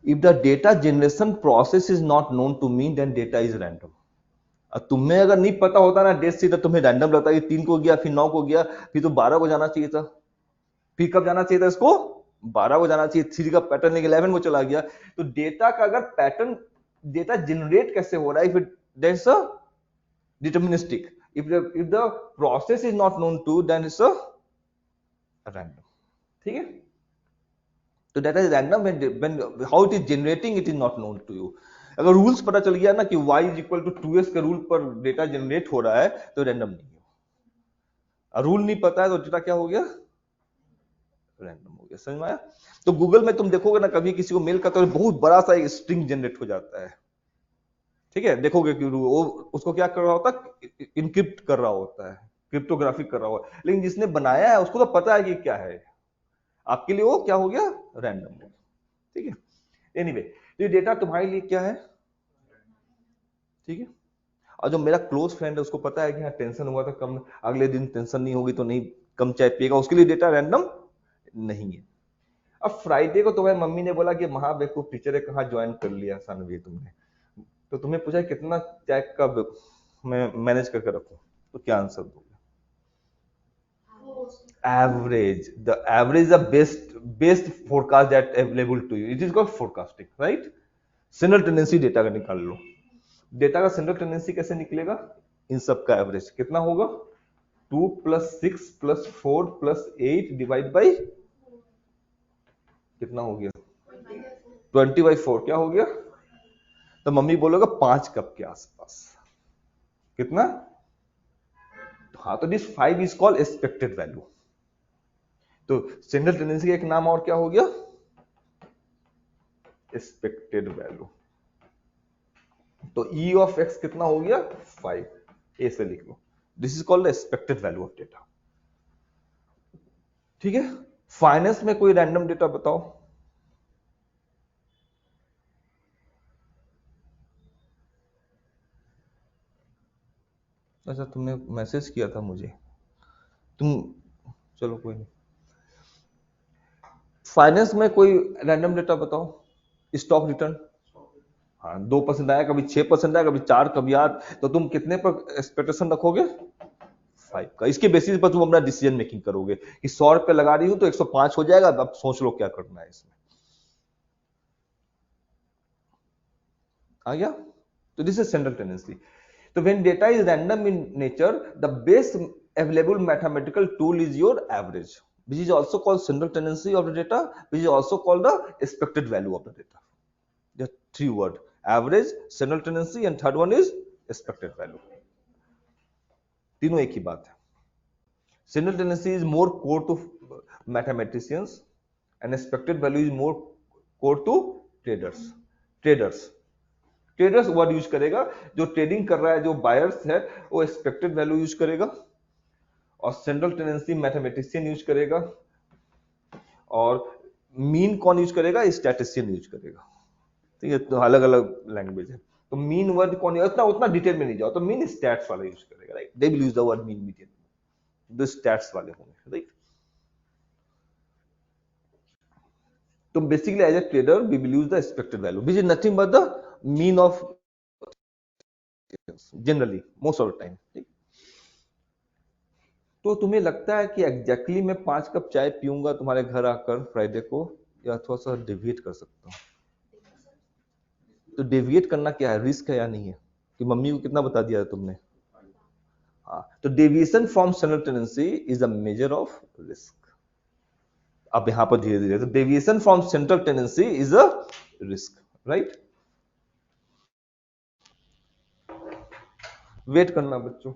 If the data generation process is not known to me, then data is random. अब तुम्हें अगर नहीं पता होता ना डेट शीट, तो तुम्हें रैंडम लगता है कि 3 को गया, फिर 9 को गया, फिर तो 12 को जाना चाहिए था। फिर कब जाना चाहिए था इसको? 12 को जाना चाहिए। 3 का पैटर्न 11 को चला गया। तो डेटा का अगर पैटर्न, डेटा जनरेट कैसे हो रहा है, if that's a deterministic, if the process is not known to, then it's a random। ठीक है, तो data is random when how it is generating it is not known to you। अगर rules पता चल गया ना कि y is equal to 2s के रूल पर डेटा जनरेट हो रहा है, तो रैंडम नहीं है। रूल नहीं पता है तो डेटा क्या हो गया? रैंडम हो गया। समझ में आया? तो गूगल में तुम देखोगे ना, कभी किसी को मेल करते हो बहुत बड़ा सा एक स्ट्रिंग जनरेट हो जाता है। ठीक है, देखोगे कि वो उसको क्या कर रहा होता है? इनक्रिप्ट कर रहा होता है, क्रिप्टोग्राफी कर रहा होता है। लेकिन जिसने बनाया है उसको तो पता है कि क्या है। आपके लिए वो क्या हो गया? रैंडम हो गया। ठीक है, एनीवे, तो ये डेटा तुम्हारे लिए क्या है? ठीक है, और जो मेरा क्लोज फ्रेंड है उसको पता है कि हाँ टेंशन हुआ था कम, अगले दिन टेंशन नहीं होगी तो नहीं कम चाय पिएगा, उसके लिए डेटा रैंडम नहीं है। अब फ्राइडे को तुम्हारी मम्मी ने बोला कि महाबेवकूफ टीचर है, कहाँ ज्वाइन कर लिया सानवी तुमने, तो तुम्हें पूछा कितना चाय का मैं मैनेज करके रखूं, तो क्या आंसर दोगे? Average. The average is the best forecast that available to you. It is called forecasting, right? Central tendency data का निकाल लो। डेटा का सेंट्रल टेंडेंसी कैसे निकलेगा? इन सब का एवरेज कितना होगा? 2 + 6 + 4 + 8 डिवाइड बाई कितना हो गया? 20/4 क्या हो गया? तो मम्मी बोलोगे 5 कप के आसपास। कितना? हाँ, तो this 5 is called expected value. तो सेंट्रल टेंडेंसी का एक नाम और क्या हो गया? Expected value. तो E ऑफ x कितना हो गया? 5। ए से लिख लो, this is called expected value of data. ठीक है, फाइनेंस में कोई रैंडम डेटा बताओ। अच्छा, तुमने मैसेज किया था मुझे, तुम, चलो कोई नहीं। फाइनेंस में कोई रैंडम डेटा बताओ। स्टॉक रिटर्न, हाँ 2% आया, कभी 6% आया, कभी 4, कभी 8, तो तुम कितने पर एक्सपेक्टेशन रखोगे? 5 का। इसके बेसिस पर तुम अपना डिसीजन मेकिंग करोगे कि 100 रुपए लगा रही हूं तो 105 हो जाएगा, अब सोच लो क्या करना है इसमें। आ गया? तो दिस इज सेंट्रल टेंडेंसी। तो when data is random in nature, the best available mathematical tool is your average, which is also called central tendency of the data, which is also called the expected value of the data. There are 3 words: average, central tendency, and third one is expected value. तीनों एक ही बात है। Central tendency is more core to mathematicians and expected value is more core to traders. Traders word use करेगा, जो trading कर रहा है, जो बायर्स है, वो एक्सपेक्टेड वैल्यू यूज करेगा, और सेंट्रल टेंडेंसी मैथमेटिशियन यूज करेगा, और मीन कौन यूज करेगा? स्टैटिस्टिशियन यूज करेगा। ठीक है, तो अलग अलग लैंग्वेज है। तो मीन वर्ड कौन, उतना डिटेल में नहीं जाओ, तो मीन स्टैट्स वाला यूज करेगा, right? They will use the word mean median, जो स्टैट्स वाले होंगे, राइट? तो basically as a trader we will use the expected value, which is nothing but the mean of generally most of the time. ठीक, तो तुम्हें लगता है कि एग्जैक्टली मैं 5 कप चाय पीऊंगा तुम्हारे घर आकर फ्राइडे को, या थोड़ा सा डेविएट कर सकता हूँ? तो डेविएट करना क्या है? रिस्क है या नहीं है? कि मम्मी को कितना बता दिया है तुमने? हाँ, तो deviation from central tendency is a measure of risk. अब यहां पर धीरे धीरे, तो deviation from central tendency is a risk, right? Wait करना बच्चों।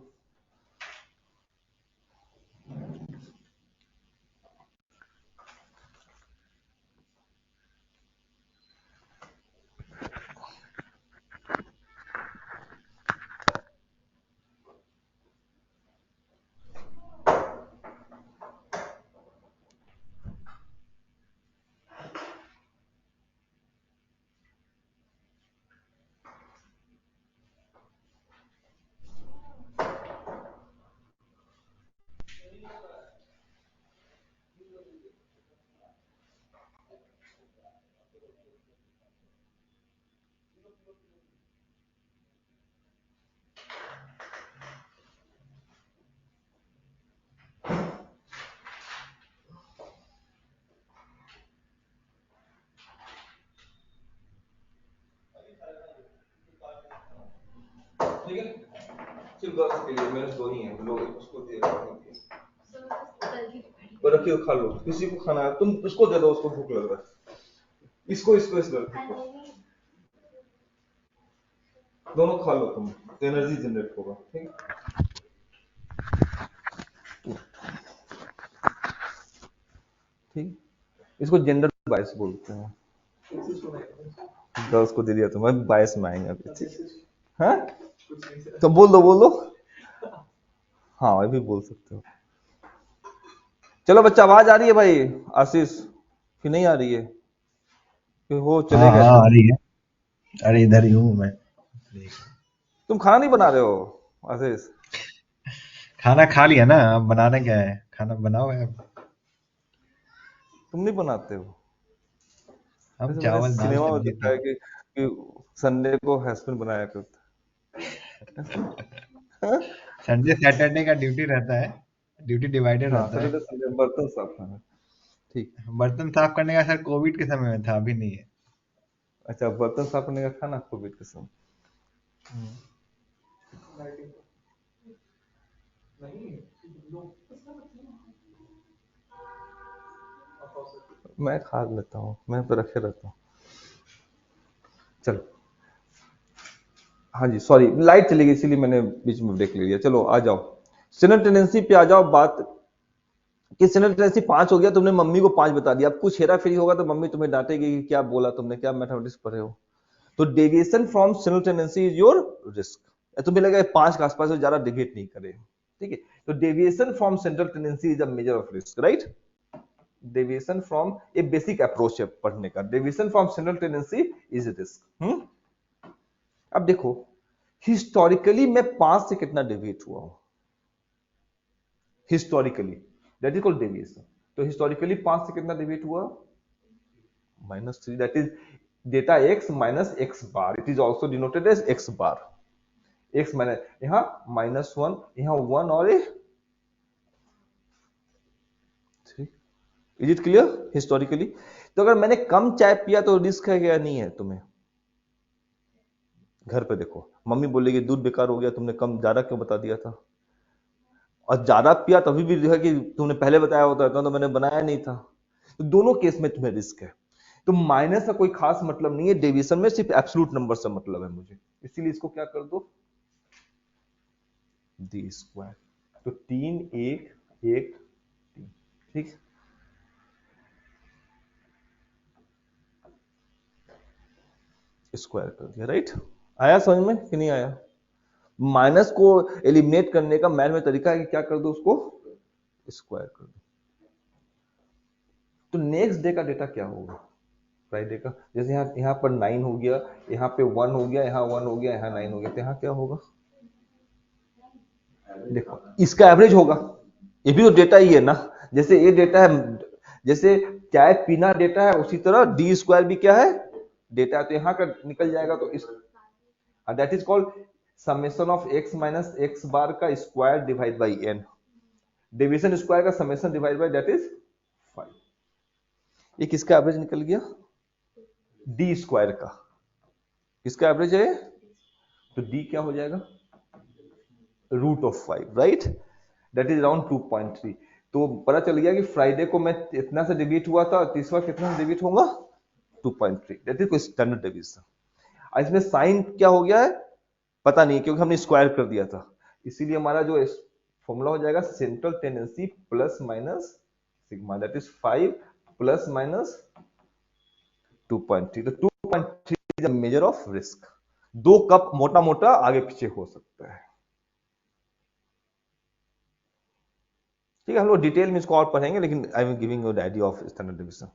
गर्ल्स के लिए मेरे दो ही हैं लोग, उसको दे रहा हूं तो रखियो, खा लो, किसी को खाना है तुम उसको दे दो, उसको भूख लग रहा है, इसको इसको इस लड़के को, दोनों खा लो तुम, एनर्जी जनरेट होगा। ठीक, ठीक, इसको जेंडर बायस बोलते हैं। गर्ल्स को दे दिया तुम, बायस में आएंगे अभी। ठीक, हाँ तो बोल दो, बोल दो, हाँ ये भी बोल सकते हो। चलो बच्चा, आवाज आ रही है भाई आशीष कि नहीं आ रही है, कि वो चले हाँ गए हाँ थे? आ रही है। अरे इधर ही हूँ मैं। तुम खाना नहीं बना रहे हो आशीष? खाना खा लिया ना, अब बनाना क्या है, खाना बनाओ है अब। तुम नहीं बनाते हो? हम वैसे मैंने चावल दाल सिनेमा में सब्जी देखा है कि संडे को हस्बैंड बनाया करता है। संडे सैटरडे का ड्यूटी रहता है, ड्यूटी डिवाइडेड हाँ, रहता है। सैटरडे संडे बर्तन साफ करना। ठीक, बर्तन साफ करने का सर कोविड के समय में था, अभी नहीं है। अच्छा, बर्तन साफ करने का खाना कोविड के समय? नहीं लो मैं खा लेता हूँ, मैं तो रखे रहता हूँ। चलो, हाँ जी, सॉरी लाइट चली गई इसीलिए मैंने बीच में ब्रेक ले लिया। चलो आ जाओ, सिनल टेंडेंसी पे आ जाओ। बात कि सिनल टेंडेंसी 5 हो गया, तुमने मम्मी को 5 बता दिया, अब कुछ हेरा फेरी होगा तो मम्मी तुम्हें डांटेगी कि क्या बोला तुमने, क्या मैथमेटिक्स पढ़े हो। तो deviation from signal tendency is your risk. तुम्हें लगा 5 के आसपास से ज्यादा डिविएट नहीं करे, ठीक है? तो deviation from central tendency is a measure of risk, right? Deviation from, ये बेसिक अप्रोच है पढ़ने का, deviation from central tendency is risk. अब देखो, हिस्टोरिकली मैं 5 से कितना डेविएट हुआ हूं, historically, that is called deviation. तो हिस्टोरिकली 5 से कितना डेविएट हुआ? -3, that is data x minus x bar, it is also denoted as x bar. x minus, यहां -1, यहां 1 और a, ठीक, इज इट क्लियर? हिस्टोरिकली तो अगर मैंने कम चाय पिया तो रिस्क है क्या? नहीं है तुम्हें? घर पे देखो, मम्मी बोलेगी दूध बेकार हो गया, तुमने कम ज्यादा क्यों बता दिया था, और ज्यादा पिया तभी भी जो है कि तुमने पहले बताया होता तो मैंने बनाया नहीं था। तो दोनों केस में तुम्हें रिस्क है। तो माइनस का कोई खास मतलब नहीं है डेविएशन में, सिर्फ एब्सोल्यूट नंबर से मतलब है मुझे, इसीलिए इसको क्या कर दो, डी स्क्वायर। तो 3 1 1 3, ठीक, स्क्वायर कर दिया, राइट? आया समझ में कि नहीं आया? माइनस को एलिमिनेट करने का मैथ में तरीका है कि क्या कर दो, उसको स्क्वायर कर दो। तो नेक्स्ट डे का डेटा क्या होगा, फ्राइडे का? जैसे यहाँ पर 9 हो गया, यहाँ पे 1 हो गया, यहाँ 1 हो गया, यहाँ 9 हो गया, तो यहाँ क्या होगा? देखो, इसका एवरेज होगा, ये भी तो डेटा ही है ना। जैसे ये डेटा है, जैसे चाय पीना डेटा है, उसी तरह डी स्क्वायर भी क्या है? डेटा है। तो यहाँ का निकल जाएगा, तो इस that is called summation of x minus x bar का square divide by n। Division square का summation divide by that is 5। ये किसका एवरेज निकल गया? डी स्क्वायर का। किसका एवरेज है? तो डी क्या हो जाएगा? Root of 5, right? That is around 2.3। तो पता चल गया कि फ्राइडे को मैं इतना से डिवीट हुआ था, तीसरा कितना से डिवीट होगा? 2.3, दैट इज स्टैंडर्ड डिवीजन। इसमें साइन क्या हो गया है पता नहीं, क्योंकि हमने स्क्वायर कर दिया था, इसीलिए हमारा जो फॉर्मूला हो जाएगा central tendency plus minus sigma, that is 5 plus minus 2.3। तो 2.3 is a measure of risk. 2 cup मोटा मोटा आगे पीछे हो सकता है, ठीक है? हम लोग डिटेल में इसको और पढ़ेंगे, लेकिन I am giving you the idea of standard division.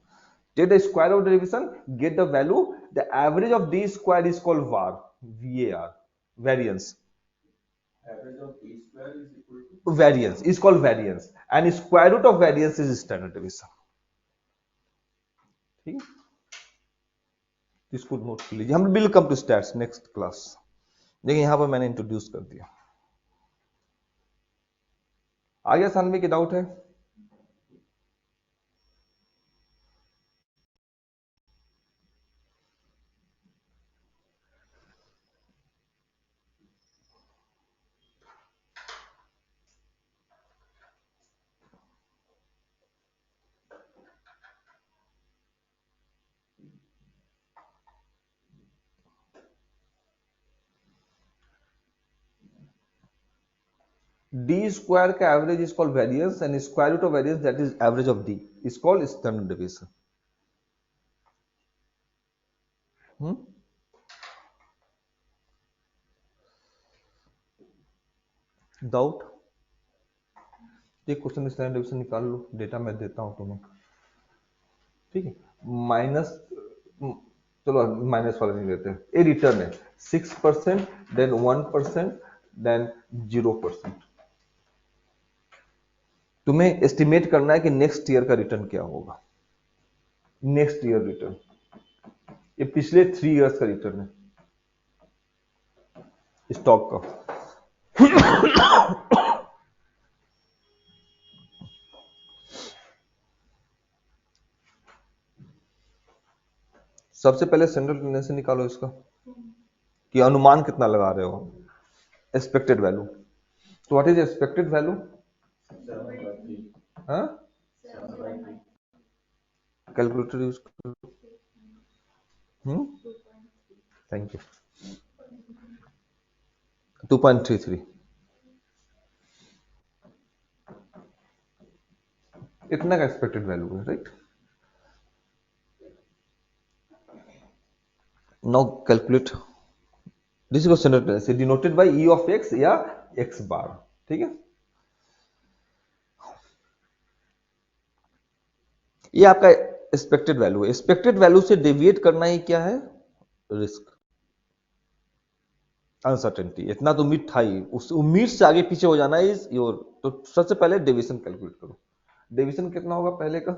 Take the square of the division, get the value. The average of d square is called var, var, variance. Average of d square is equal to Variance is called variance, and square root of variance is standard deviation. ठीक है, इसको note कर लीजिए, हम will come to stats next class, लेकिन यहां पर मैंने इंट्रोड्यूस कर दिया। आ गया सानवी की डाउट है? डी स्क्वायर का average is called variance and square root of variance that is average of D is called standard deviation. Doubt? एक क्वेश्चन स्टैंडर्ड डेविएशन निकाल लो, डेटा मैं देता हूं तुम्हें, ठीक है। माइनस, चलो माइनस वाला नहीं लेते, ये रिटर्न है 6%, देन 1%, देन 0%। तुम्हें एस्टिमेट करना है कि नेक्स्ट ईयर का रिटर्न क्या होगा, नेक्स्ट ईयर रिटर्न, ये पिछले 3 इयर्स का रिटर्न है स्टॉक का। सबसे पहले स्टैंडर्ड टेंडेंसी निकालो इसका कि अनुमान कितना लगा रहे हो, एक्सपेक्टेड वैल्यू। तो व्हाट इज एक्सपेक्टेड वैल्यू? हाँ, कैलकुलेटर यूज करो। Thank you. 2.33 इतना का एक्सपेक्टेड वैल्यू है, right. Now calculate this is standard tendency denoted by E of x या एक्स बार, ठीक है। ये आपका एक्सपेक्टेड वैल्यू है। एक्सपेक्टेड वैल्यू से डेविएट करना ही क्या है? Risk, uncertainty. इतना तो उम्मीद था ही, उस उम्मीद से आगे पीछे हो जाना इज योर। तो सबसे पहले डेविएशन कैलकुलेट करो। डेविएशन कितना होगा पहले का?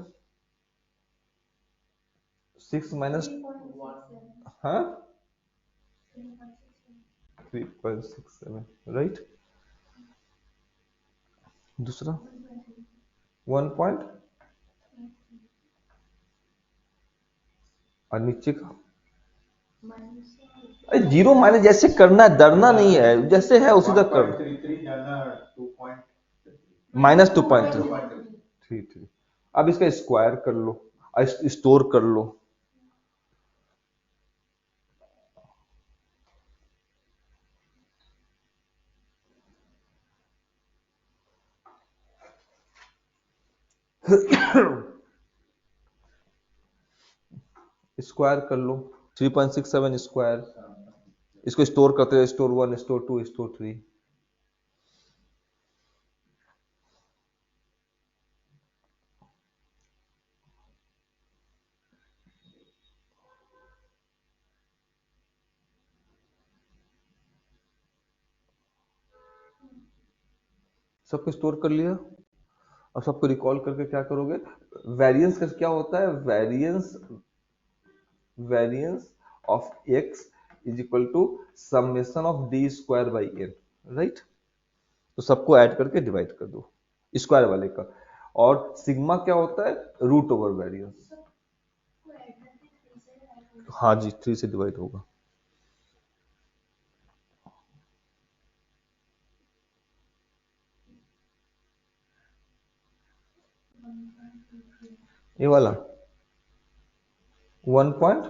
6 माइनस, हाँ 3.67, राइट। दूसरा 1 पॉइंट, और नीचे का जीरो माइनस, जैसे करना है, डरना नहीं है, जैसे है उसी तक कर। माइनस 2.33। अब इसका स्क्वायर कर लो, स्टोर कर लो। स्क्वायर कर लो 3.67 स्क्वायर। इसको स्टोर करते हैं, स्टोर 1, स्टोर 2, स्टोर 3। सबको स्टोर कर लिया। अब सबको रिकॉल करके क्या करोगे? वेरिएंस का क्या होता है? Variance of X is equal to summation of D square by N, right. तो सबको ऐड करके डिवाइड कर दो स्क्वायर वाले का। और सिग्मा क्या होता है? Root over variance. हाँ जी, 3 से डिवाइड होगा। ये वाला 1 पॉइंट,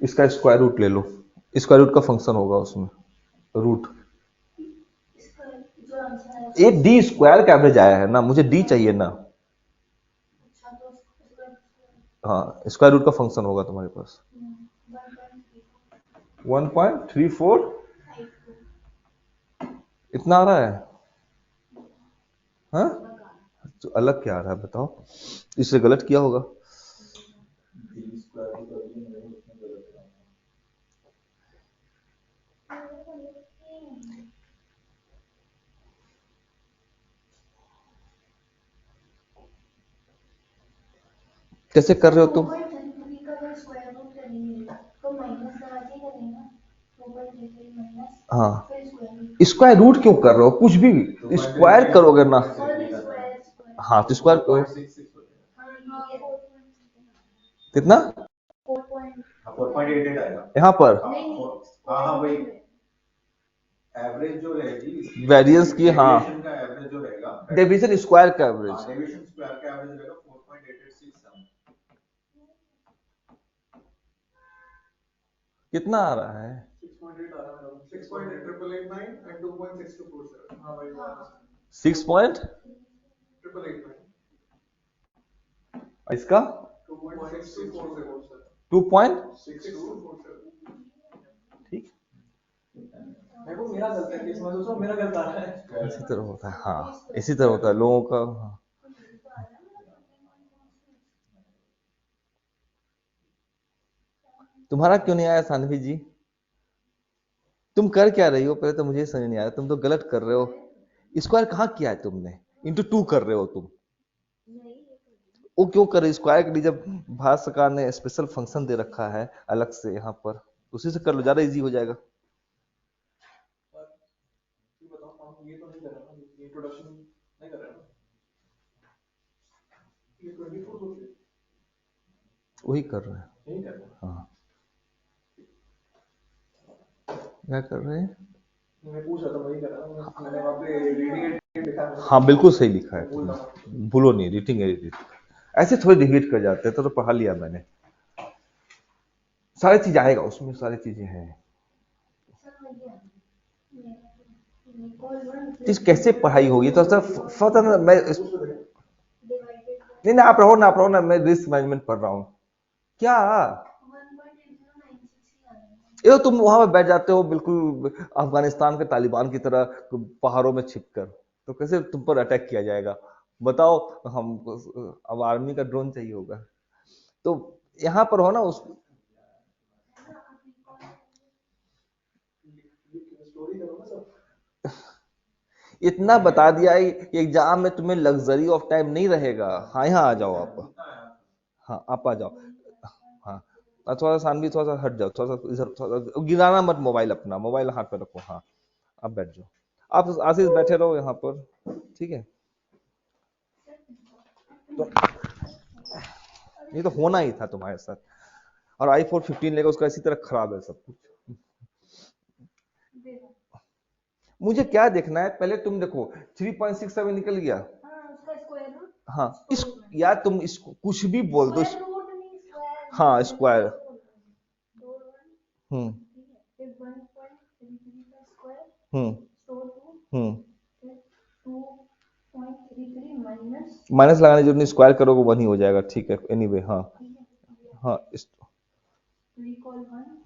इसका स्क्वायर रूट ले लो। स्क्वायर रूट का फंक्शन होगा उसमें रूट। ये डी स्क्वायर का एवरेज आया है ना, मुझे डी चाहिए ना। हाँ, स्क्वायर रूट का फंक्शन होगा तुम्हारे पास 1.34। इतना आ रहा है? हाँ, तो अलग क्या आ रहा है बताओ, इससे गलत किया होगा। कैसे कर रहे हो तुम? हाँ, स्क्वायर रूट क्यों कर रहे हो? कुछ भी स्क्वायर करोगे ना। हाँ, तो स्क्वायर करो कितना? 4.88 आएगा यहाँ पर हाँ वही एवरेज जो रहेगी वेरिएंस की। हाँ, डेविएशन का एवरेज जो रहेगा, डेविएशन स्क्वायर का एवरेज डेविएशन स्क्वायर का एवरेज रहेगा 4.8867। कितना आ रहा है? 6.8 आ रहा है मेरा 6.8889 and 2.6247. हाँ भाई हाँ। 6.889 इसका 2.6247. 2 पॉइंट 6247. ठीक मेरे को मेरा गलत है कि मैं सोच रहा हूँ मेरा गलत आ रहा है इसी तरह होता है। हाँ इसी तरह होता है लोगों का। हाँ। तुम्हारा क्यों नहीं आया सानवी जी? तुम कर क्या रही हो पहले तो मुझे समझ नहीं आया। तुम तो गलत कर रहे हो। स्क्वायर कहाँ किया है तुमने? इंटू 2 कर रहे हो तुम। वो क्यों कर रहे हो स्क्वायर के लिए जब भारत सरकार ने स्पेशल फंक्शन दे रखा है अलग से यहाँ पर, उसी से कर लो, ज्यादा इजी हो जाएगा। ये बताओ हम ये तो नहीं कर रहे ना इंट्रोडक्शन नहीं कर रहे ना ये 24 हो गया वही कर रहे हैं। नहीं कर रहे हाँ क्या कर रहे हैं? मैं पूछ रहा था वही कर रहा हूँ मैंने वहाँ पे रीडिंग लिखा है हाँ बिल्कुल सही लिखा है भूल तुमने। रहा भूलो नहीं, रीडिंग एडिट ऐसे थोड़ी डिलीट कर जाते हैं। तो पढ़ा लिया मैंने, सारी चीज आएगा उसमें, सारी चीजें हैं। इस कैसे पढ़ाई होगी तो सर फर्दर मैं नहीं आप रहो ना, मैं रिस्क मैनेजमेंट पढ़ रहा हूँ। क्या ये तुम वहां पे बैठ जाते हो बिल्कुल अफगानिस्तान के तालिबान की तरह पहाड़ों में छिपकर, तो कैसे तुम पर अटैक किया जाएगा बताओ? हम अब आर्मी का ड्रोन चाहिए होगा। तो यहाँ पर हो ना उस स्टोरी करो ना सब इतना बता दिया है कि एग्जाम में तुम्हें लग्जरी ऑफ टाइम नहीं रहेगा। हाँ यहाँ आ जाओ आप। हाँ आप आ जाओ। हाँ थोड़ा सा सानवी थोड़ा सा हट जाओ, थोड़ा सा इधर, थोड़ा गिराना मत मोबाइल, अपना मोबाइल हाथ पे रखो। हाँ आप बैठ जाओ, आप आशीष बैठे रहो यहाँ पर, ठीक है? तो ये तो होना ही था तुम्हारे साथ। और iPhone 15 लेगा उसका इसी तरह खराब है सब कुछ। मुझे क्या देखना है पहले तुम देखो, 3.67 निकल गया। हाँ इस या तुम इसको कुछ भी बोल दो। हाँ स्क्वायर। हम्म हम्म हम्म माइनस लगाने की जरूरत नहीं, स्क्वायर करोगे वन ही हो जाएगा। ठीक है एनीवे। हाँ हाँ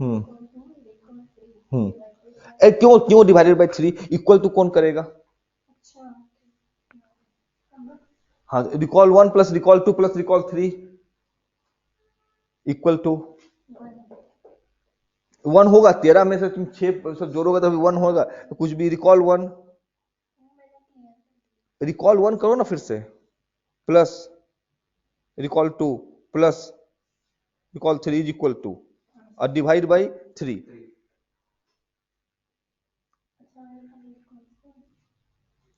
हम्म क्यों क्यों डिवाइडेड बाय 3 इक्वल टू कौन करेगा? हाँ recall 1 plus recall 2 plus recall 3 equal to 1 होगा। 13 में से तुम 6 जोड़ोगे तभी 1 होगा। तो कुछ भी रिकॉल 1 करो ना फिर से, plus recall 2 plus recall 3 is equal to और डिवाइड बाई 3।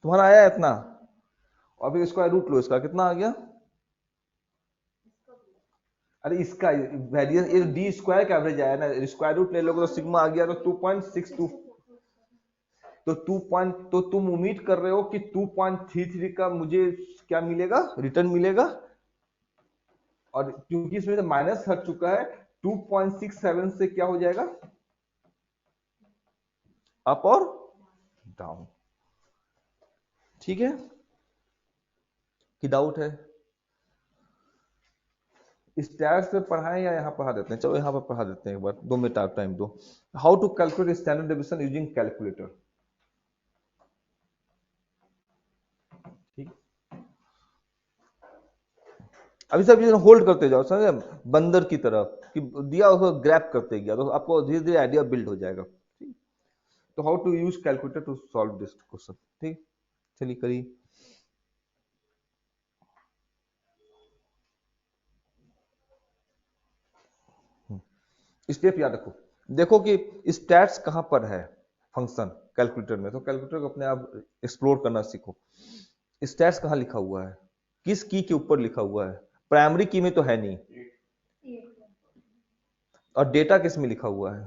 तुम्हारा आया इतना, अभी स्क्वायर रूट लो, इसका कितना आ गया? अरे इसका वेरिएंस ये डी स्क्वायर का एवरेज आया ना, स्क्वायर रूट ले लोगे तो सिग्मा आ गया तो 2.62। तो 2 तो तुम उम्मीद कर रहे हो कि 2.33 का मुझे क्या मिलेगा, रिटर्न मिलेगा। और क्योंकि इसमें तो माइनस हट चुका है, 2.67 से क्या हो जाएगा, अप और डाउन। ठीक है कि डाउट है? स्टैट्स पे पढ़ाएं या यहाँ पढ़ा देते हैं? चलो यहाँ पर पढ़ा देते हैं एक बार, 2 मिनट आप टाइम दो। How to calculate standard deviation using calculator. ठीक, अभी सब चीजें होल्ड करते जाओ, समझे? बंदर की तरह कि दिया उसको ग्रैब करते गया तो आपको धीरे धीरे आइडिया बिल्ड हो जाएगा। ठीक, तो how to use calculator to solve this question. ठीक, चलिए करिए। स्टेप याद रखो, देखो कि स्टैट्स कहां पर है फंक्शन कैलकुलेटर में, तो कैलकुलेटर को अपने आप एक्सप्लोर करना सीखो। स्टैट्स कहां लिखा हुआ है, किस की के ऊपर लिखा हुआ है? प्राइमरी की में तो है नहीं, और डेटा किस में लिखा हुआ है?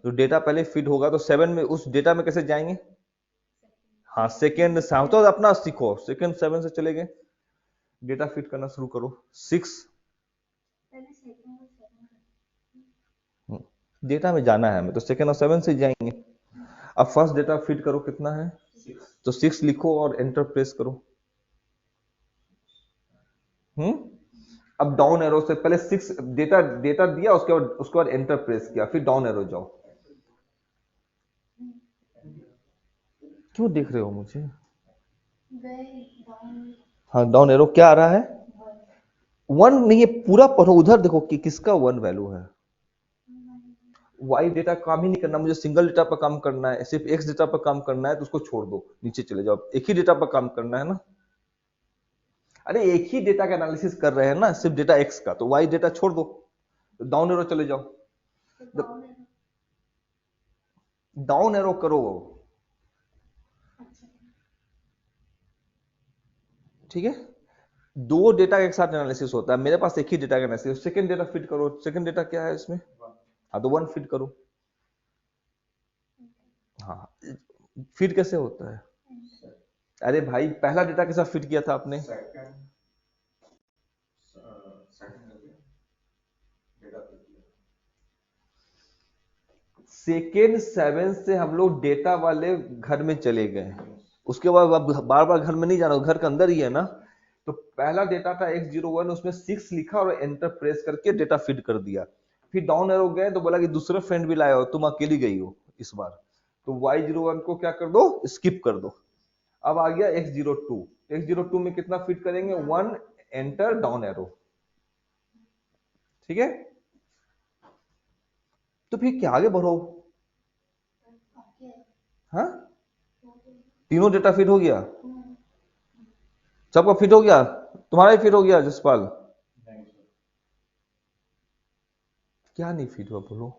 तो डेटा पहले फीड होगा तो 7 में, उस डेटा में कैसे जाएंगे? हाँ सेकेंड से, तो अपना सीखो, सेकेंड 7 से चले गए, डेटा फीड करना शुरू करो। 6 डेटा में जाना है हमें, तो सेकेंड और 7 से जाएंगे। अब फर्स्ट डेटा फीड करो, कितना है, तो 6 लिखो और एंटर प्रेस करो। अब डाउन एरो से पहले 6 डेटा डेटा दिया, उसके बाद एंटर प्रेस किया, फिर डाउन एरो जाओ। क्यों देख रहे हो मुझे? हाँ, डाउन एरो क्या आ रहा है, 1 नहीं है, पूरा पढ़ो, उधर देखो कि किसका 1 वैल्यू है। वाई डेटा काम ही नहीं करना, मुझे सिंगल डेटा पर काम करना है, सिर्फ एक्स डेटा पर काम करना है, तो उसको छोड़ दो, नीचे चले जाओ, एक ही डेटा पर काम करना है ना। अरे एक ही डेटा का एनालिसिस कर रहे हैं ना, सिर्फ डेटा एक्स का, तो वाई डेटा छोड़ दो, तो डाउन एरो चले जाओ, डाउन एरो करो, ठीक है। 2 डेटा एक साथ एनालिसिस होता है, मेरे पास एक ही डेटा का एनालिसिस, सेकंड डेटा फिट करो, सेकंड डेटा क्या है इसमें, हाँ तो 1 फिट करो। हाँ, फिट कैसे होता है, अरे भाई पहला डेटा के साथ फिट किया था आपने, सेकेंड 7 से हम लोग डेटा वाले घर में चले गए, उसके बाद अब बार बार घर में नहीं जाना, घर के अंदर ही है ना। तो पहला डेटा था x01, उसमें 6 लिखा और एंटर प्रेस करके डेटा फीड कर दिया। फिर डाउन एरो गए तो बोला कि दूसरे फ्रेंड भी लाए हो, तुम अकेली गई हो इस बार, तो y01 को क्या कर दो, स्किप कर दो। अब आ गया x02, x02 में कितना फीड करेंगे, 1 एंटर डाउन एरो, ठीक है। तो फिर क्या आगे बढ़ो, हाँ तीनों डेटा फिट हो गया, सबका फिट हो गया, तुम्हारा ही फिट हो गया जसपाल, क्या नहीं फिट हुआ बोलो।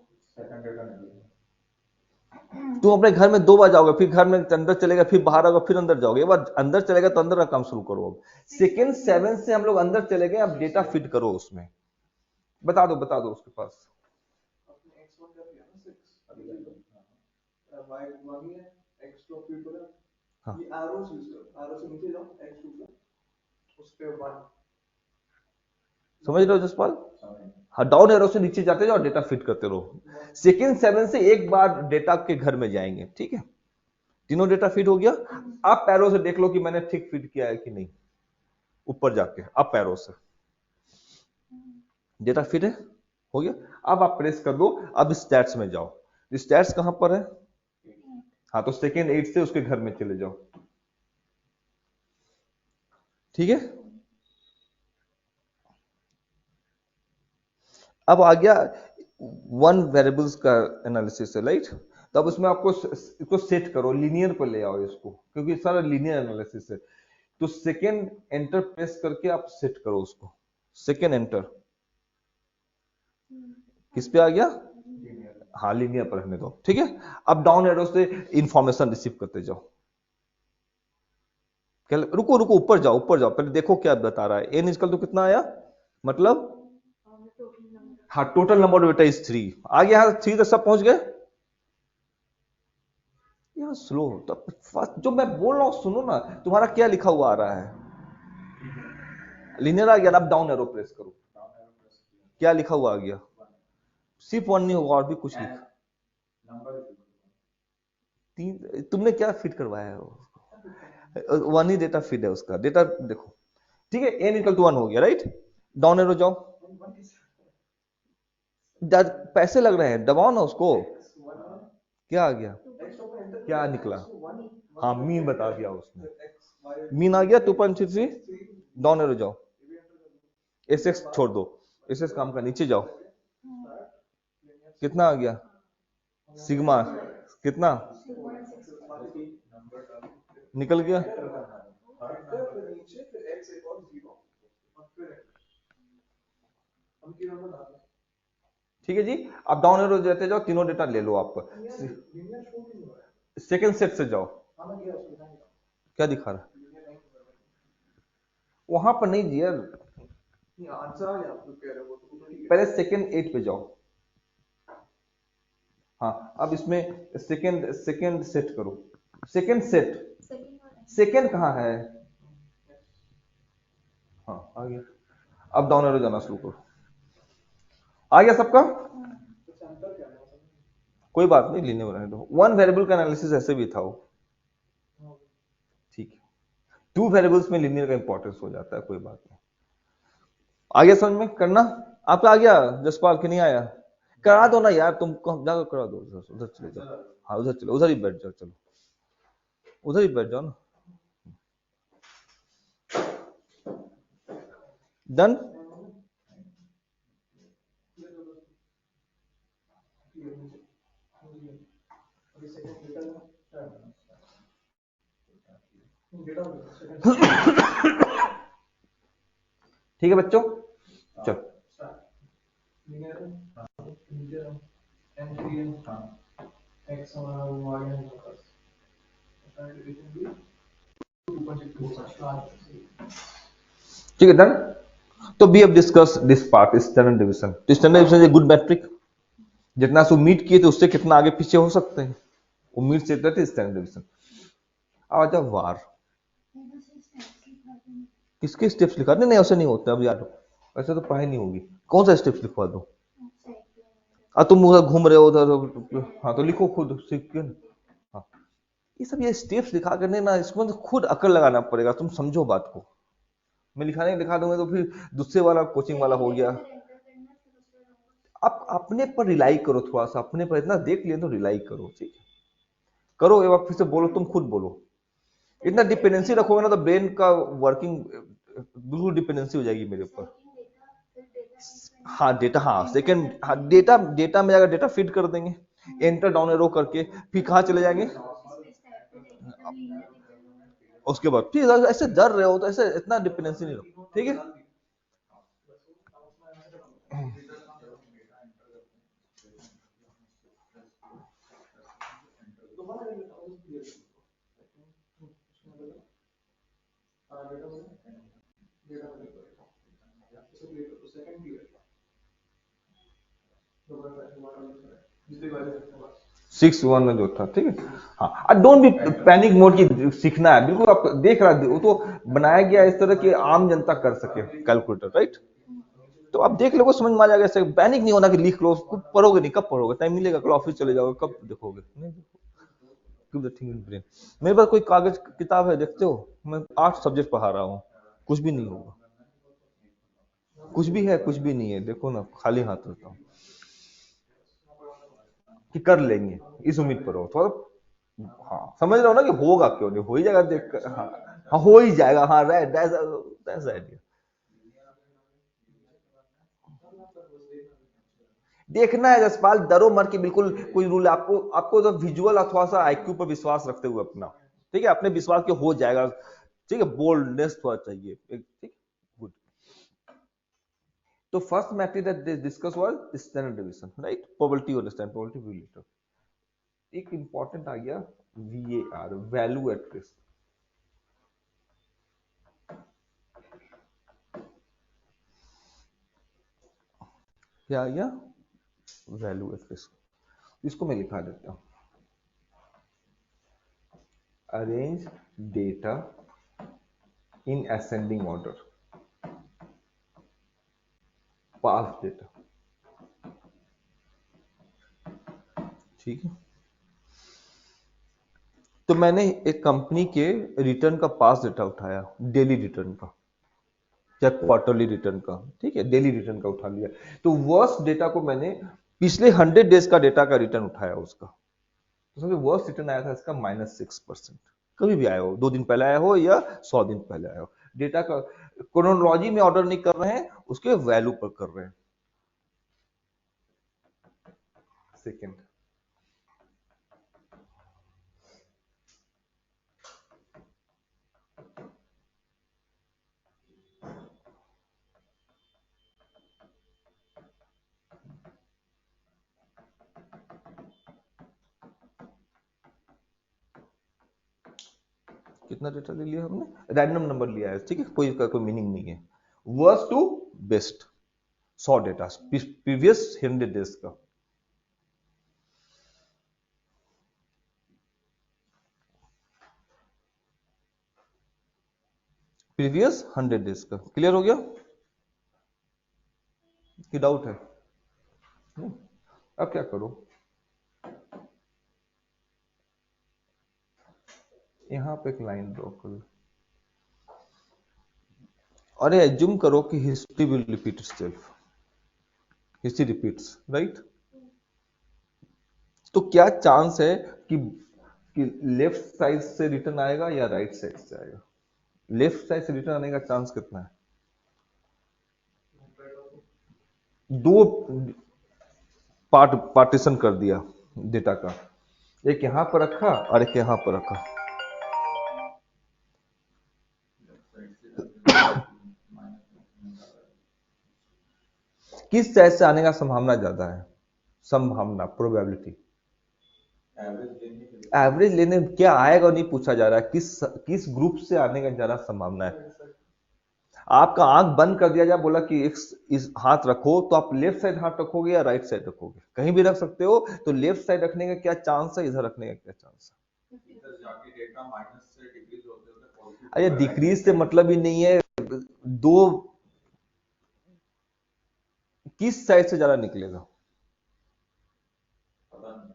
तुम अपने घर में 2 बार जाओगे, फिर घर में अंदर चलेगा, फिर बाहर आओगे, फिर अंदर जाओगे, एक बार अंदर चलेगा तो अंदर का काम शुरू करो। अब सेकेंड 7 से हम लोग अंदर चले गए, अब डेटा फिट करो उसमें, बता दो उसके पास। अपने x1 का किया ना 6 y1 है, x2 फिर करो, हाँ। ये एरोस यूज करो, एरो से नीचे जाओ, x2 पे उस पे 1, समझ रहे हो जसपाल, हाँ डाउन एरो से नीचे जाते जाओ, डेटा फिट करते रहो। सेकेंड 7 से एक बार डेटा के घर में जाएंगे, ठीक है। तीनों डेटा फिट हो गया, आप एरो से देख लो कि मैंने ठीक फिट किया है कि नहीं, ऊपर जाके अप एरो से डेटा फिट है, हो गया। अब आप प्रेस कर दो, अब स्टैट्स में जाओ, स्टैट्स कहां पर है, हाँ तो सेकेंड 8 से उसके घर में चले जाओ, ठीक है। अब आ गया 1 वेरिएबल्स का एनालिसिस है, राइट। तो अब उसमें आपको इसको सेट करो, लीनियर पर ले आओ इसको, क्योंकि सारा लीनियर एनालिसिस है। तो सेकेंड एंटर प्रेस करके आप सेट करो उसको, सेकेंड एंटर, किस पे आ गया, हाँ लीनियर पर रहने दो, ठीक है। अब डाउन एरो से इंफॉर्मेशन रिसीव करते जाओ, रुको ऊपर जाओ, पहले देखो क्या बता रहा है, एन इक्वल टू कितना आया, मतलब हाँ total number of data is 3 आ गया, 3 तक सब पहुंच गए। यार स्लो, तो जो मैं बोल रहा हूं सुनो ना, तुम्हारा क्या लिखा हुआ आ रहा है, लीनियर आ गया, अब डाउन एरो प्रेस करो, क्या लिखा हुआ आ गया, सिर्फ 1 नहीं होगा, और भी कुछ लिखा, तुमने क्या फिट करवाया है, 1 ही डेटा फिट है उसका, डेटा देखो, ठीक है। एन इक्वल टू 1 हो गया, राइट। डाउन एरो जाओ, पैसे लग रहे हैं, दबाओ ना उसको, क्या आ गया, क्या निकला, हाँ मीन बता दिया उसने, मीन आ गया 2.33, डाउन एरो जाओ, एस एक्स छोड़ दो, एस एक्स काम का, नीचे जाओ, कितना आ गया, सिग्मा कितना निकल गया, ठीक है जी। अब डाउन एरो जाते जाओ, तीनों डेटा ले लो आप, सेकेंड सेट से जाओ, क्या दिखा रहा है, वहां पर नहीं जी यार, आंसर आ गया आप जो कह रहे हो वो तो ठीक है। पहले सेकेंड 8 पे जाओ, हाँ अब इसमें सेकेंड सेट करो, सेकेंड सेट, सेकेंड कहाँ है, हाँ आ गया। अब डाउन एरो जाना शुरू करो, आ गया सबका, सैंपल क्या है, कोई बात नहीं, लीनियर बनाने दो। वन वेरिएबल का एनालिसिस ऐसे भी था वो, ठीक है। टू वेरिएबल्स में लीनियर का इंपॉर्टेंस हो जाता है, कोई बात नहीं। आगे समझ में करना आपका आ गया जसपाल के नहीं आया? करा दो ना यार, तुम जाकर करा दो, उधर चले जाओ। हाँ उधर चलो, उधर ही बैठ जाओ, चलो उधर ही बैठ जाओ ना। डन। ठीक है बच्चों, चलो ठीक है डन। तो we have discuss this part, standard division. तो standard division is a good metric, जितना से उम्मीद किए थे उससे कितना आगे पीछे हो सकते हैं, उम्मीद से करते स्टैंडर्ड डिवीजन। अब आता वार, किसके स्टेप्स लिखा? नहीं ऐसे नहीं होता, अब यार ऐसे तो पढ़ाई नहीं होगी। कौन सा स्टेप्स लिखवा दो? तुम उधर घूम रहे हो उधर, हाँ तो लिखो खुद, सीख के। हाँ ये सब ये स्टेप्स लिखा करने ना, इसमें तो खुद अकल लगाना पड़ेगा, तुम समझो बात को। मैं लिखा दूंगा तो फिर दूसरे वाला कोचिंग वाला हो गया। आप अपने पर रिलाई करो, थोड़ा सा अपने पर, इतना देख लिया तो रिलाई करो, ठीक है? करो एक बार फिर से बोलो, तुम खुद बोलो। इतना डिपेंडेंसी रखोगे ना तो ब्रेन का वर्किंग बिल्कुल डिपेंडेंसी हो जाएगी मेरे ऊपर। हाँ डेटा, हाँ सेकंड, हाँ डेटा में जाकर डेटा फीड कर देंगे, एंटर डाउन एरो करके, फिर कहाँ चले जाएंगे उसके बाद। ठीक है, ऐसे डर रहे हो तो ऐसे इतना डिपेंडेंसी नहीं रखो, ठीक है? सिक्स वन में जो था, ठीक है। हाँ डोंट बी पैनिक मोड की सीखना है बिल्कुल। आप देख रहा है वो तो बनाया गया इस तरह कि आम जनता कर सके कैलकुलेटर, राइट? तो आप देख लो, समझ में आ जाएगा। पैनिक नहीं होना कि लिख लो, कुछ पढ़ोगे नहीं, कब पढ़ोगे? टाइम मिलेगा, कल ऑफिस चले जाओगे, कब देखोगे? नहीं ब्रेन। मेरे पास कोई कागज किताब है, देखते हो? मैं 8 सब्जेक्ट पढ़ा रहा हूँ, कुछ भी नहीं होगा। कुछ भी है, कुछ भी नहीं है, देखो ना, खाली हाथ रहता हूँ कि कर लेंगे, इस उम्मीद पर हो थोड़ा। हाँ समझ रहे हो ना कि होगा, क्यों नहीं, हो ही जाएगा देख कर। हाँ हाँ हो ही जाएगा, हाँ राइट, दैट्स आइडिया। देखना है जसपाल, डरो मत कि बिल्कुल कोई रूल आपको तो विजुअल अथवा सा आईक्यू पर विश्वास रखते हुए अपना, ठीक है? अपने विश्वास के हो जाएगा, ठीक है? बोल्डनेस थोड़ा चाहिए, ठीक, गुड। तो first metric that they discuss was standard division, right? Probability, understand probability related. एक इंपॉर्टेंट आ गया VAR, वैल्यू एट रिस्क। क्या आ गया? Value at risk. इसको मैं लिखा देता हूं, arrange data in ascending order, past data, ठीक है? तो मैंने एक कंपनी के रिटर्न का पास डेटा उठाया, डेली रिटर्न का या क्वार्टरली रिटर्न का, ठीक है? डेली रिटर्न का उठा लिया। तो वर्स्ट डेटा को मैंने पिछले 100 डेज का डेटा का रिटर्न उठाया उसका। तो सबसे वर्स्ट रिटर्न आया था इसका -6%। कभी भी आया हो, 2 दिन पहले आया हो या 100 दिन पहले आया हो, डेटा का क्रोनोलॉजी में ऑर्डर नहीं कर रहे हैं, उसके वैल्यू पर कर रहे हैं। सेकेंड, कितना डेटा ले लिया हमने? रैंडम नंबर लिया है, ठीक है? कोई मीनिंग नहीं है। Worst to best 100 data previous 100 days का। प्रीवियस 100 डेज का क्लियर हो गया कि डाउट है? अब क्या करो, यहां पे एक लाइन ड्रॉ कर दो और एज्यूम करो कि history will repeat itself, history repeats, right? तो क्या चांस है कि लेफ्ट साइड से रिटर्न आएगा या राइट साइड से आएगा? लेफ्ट साइड से रिटर्न आने का चांस कितना है? दो पार्टीशन कर दिया डेटा का, एक यहां पर रखा और एक यहां पर रखा। किस साइड से आने का संभावना ज्यादा है? संभावना, प्रोबेबिलिटी। एवरेज लेने क्या आएगा नहीं पूछा जा रहा है, किस ग्रुप से आने का ज्यादा संभावना है। आपका आंख बंद कर दिया जाए, बोला कि इस हाथ रखो, तो आप लेफ्ट साइड हाथ रखोगे या राइट साइड रखोगे? कहीं भी रख सकते हो। तो लेफ्ट साइड रखने का क्या चांस है, इधर रखने का क्या चांस है? इधर जाके डेटा माइनस से डिक्रीज होते होते पॉजिटिव। अरे डिक्रीज से मतलब ही नहीं है, दो किस साइड से ज्यादा निकलेगा? पता नहीं।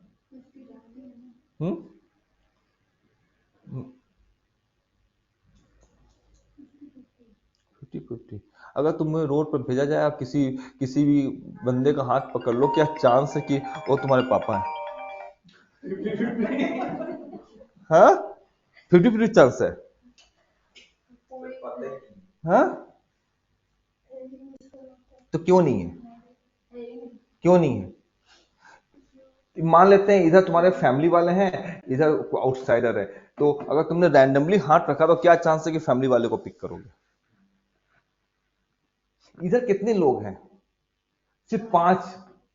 50-50। अगर तुम्हें रोड पर भेजा जाए, आप किसी भी बंदे का हाथ पकड़ लो, क्या चांस है कि वो तुम्हारे पापा है? हाँ, 50-50 चांस है। पता ही नहीं। हाँ, तो क्यों नहीं है? क्यों नहीं है? मान लेते हैं इधर तुम्हारे फैमिली वाले हैं, इधर आउटसाइडर है, तो अगर तुमने रैंडमली हाथ रखा तो क्या चांस है कि फैमिली वाले को पिक करोगे? इधर कितने लोग हैं? सिर्फ 5,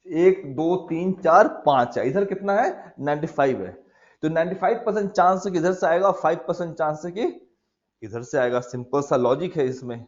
1 2 3 4 5 है। इधर कितना है? 95 है। तो 95% चांस है कि इधर से आएगा, 5% चांस है कि इधर से आएगा। सिंपल सा लॉजिक है इसमें।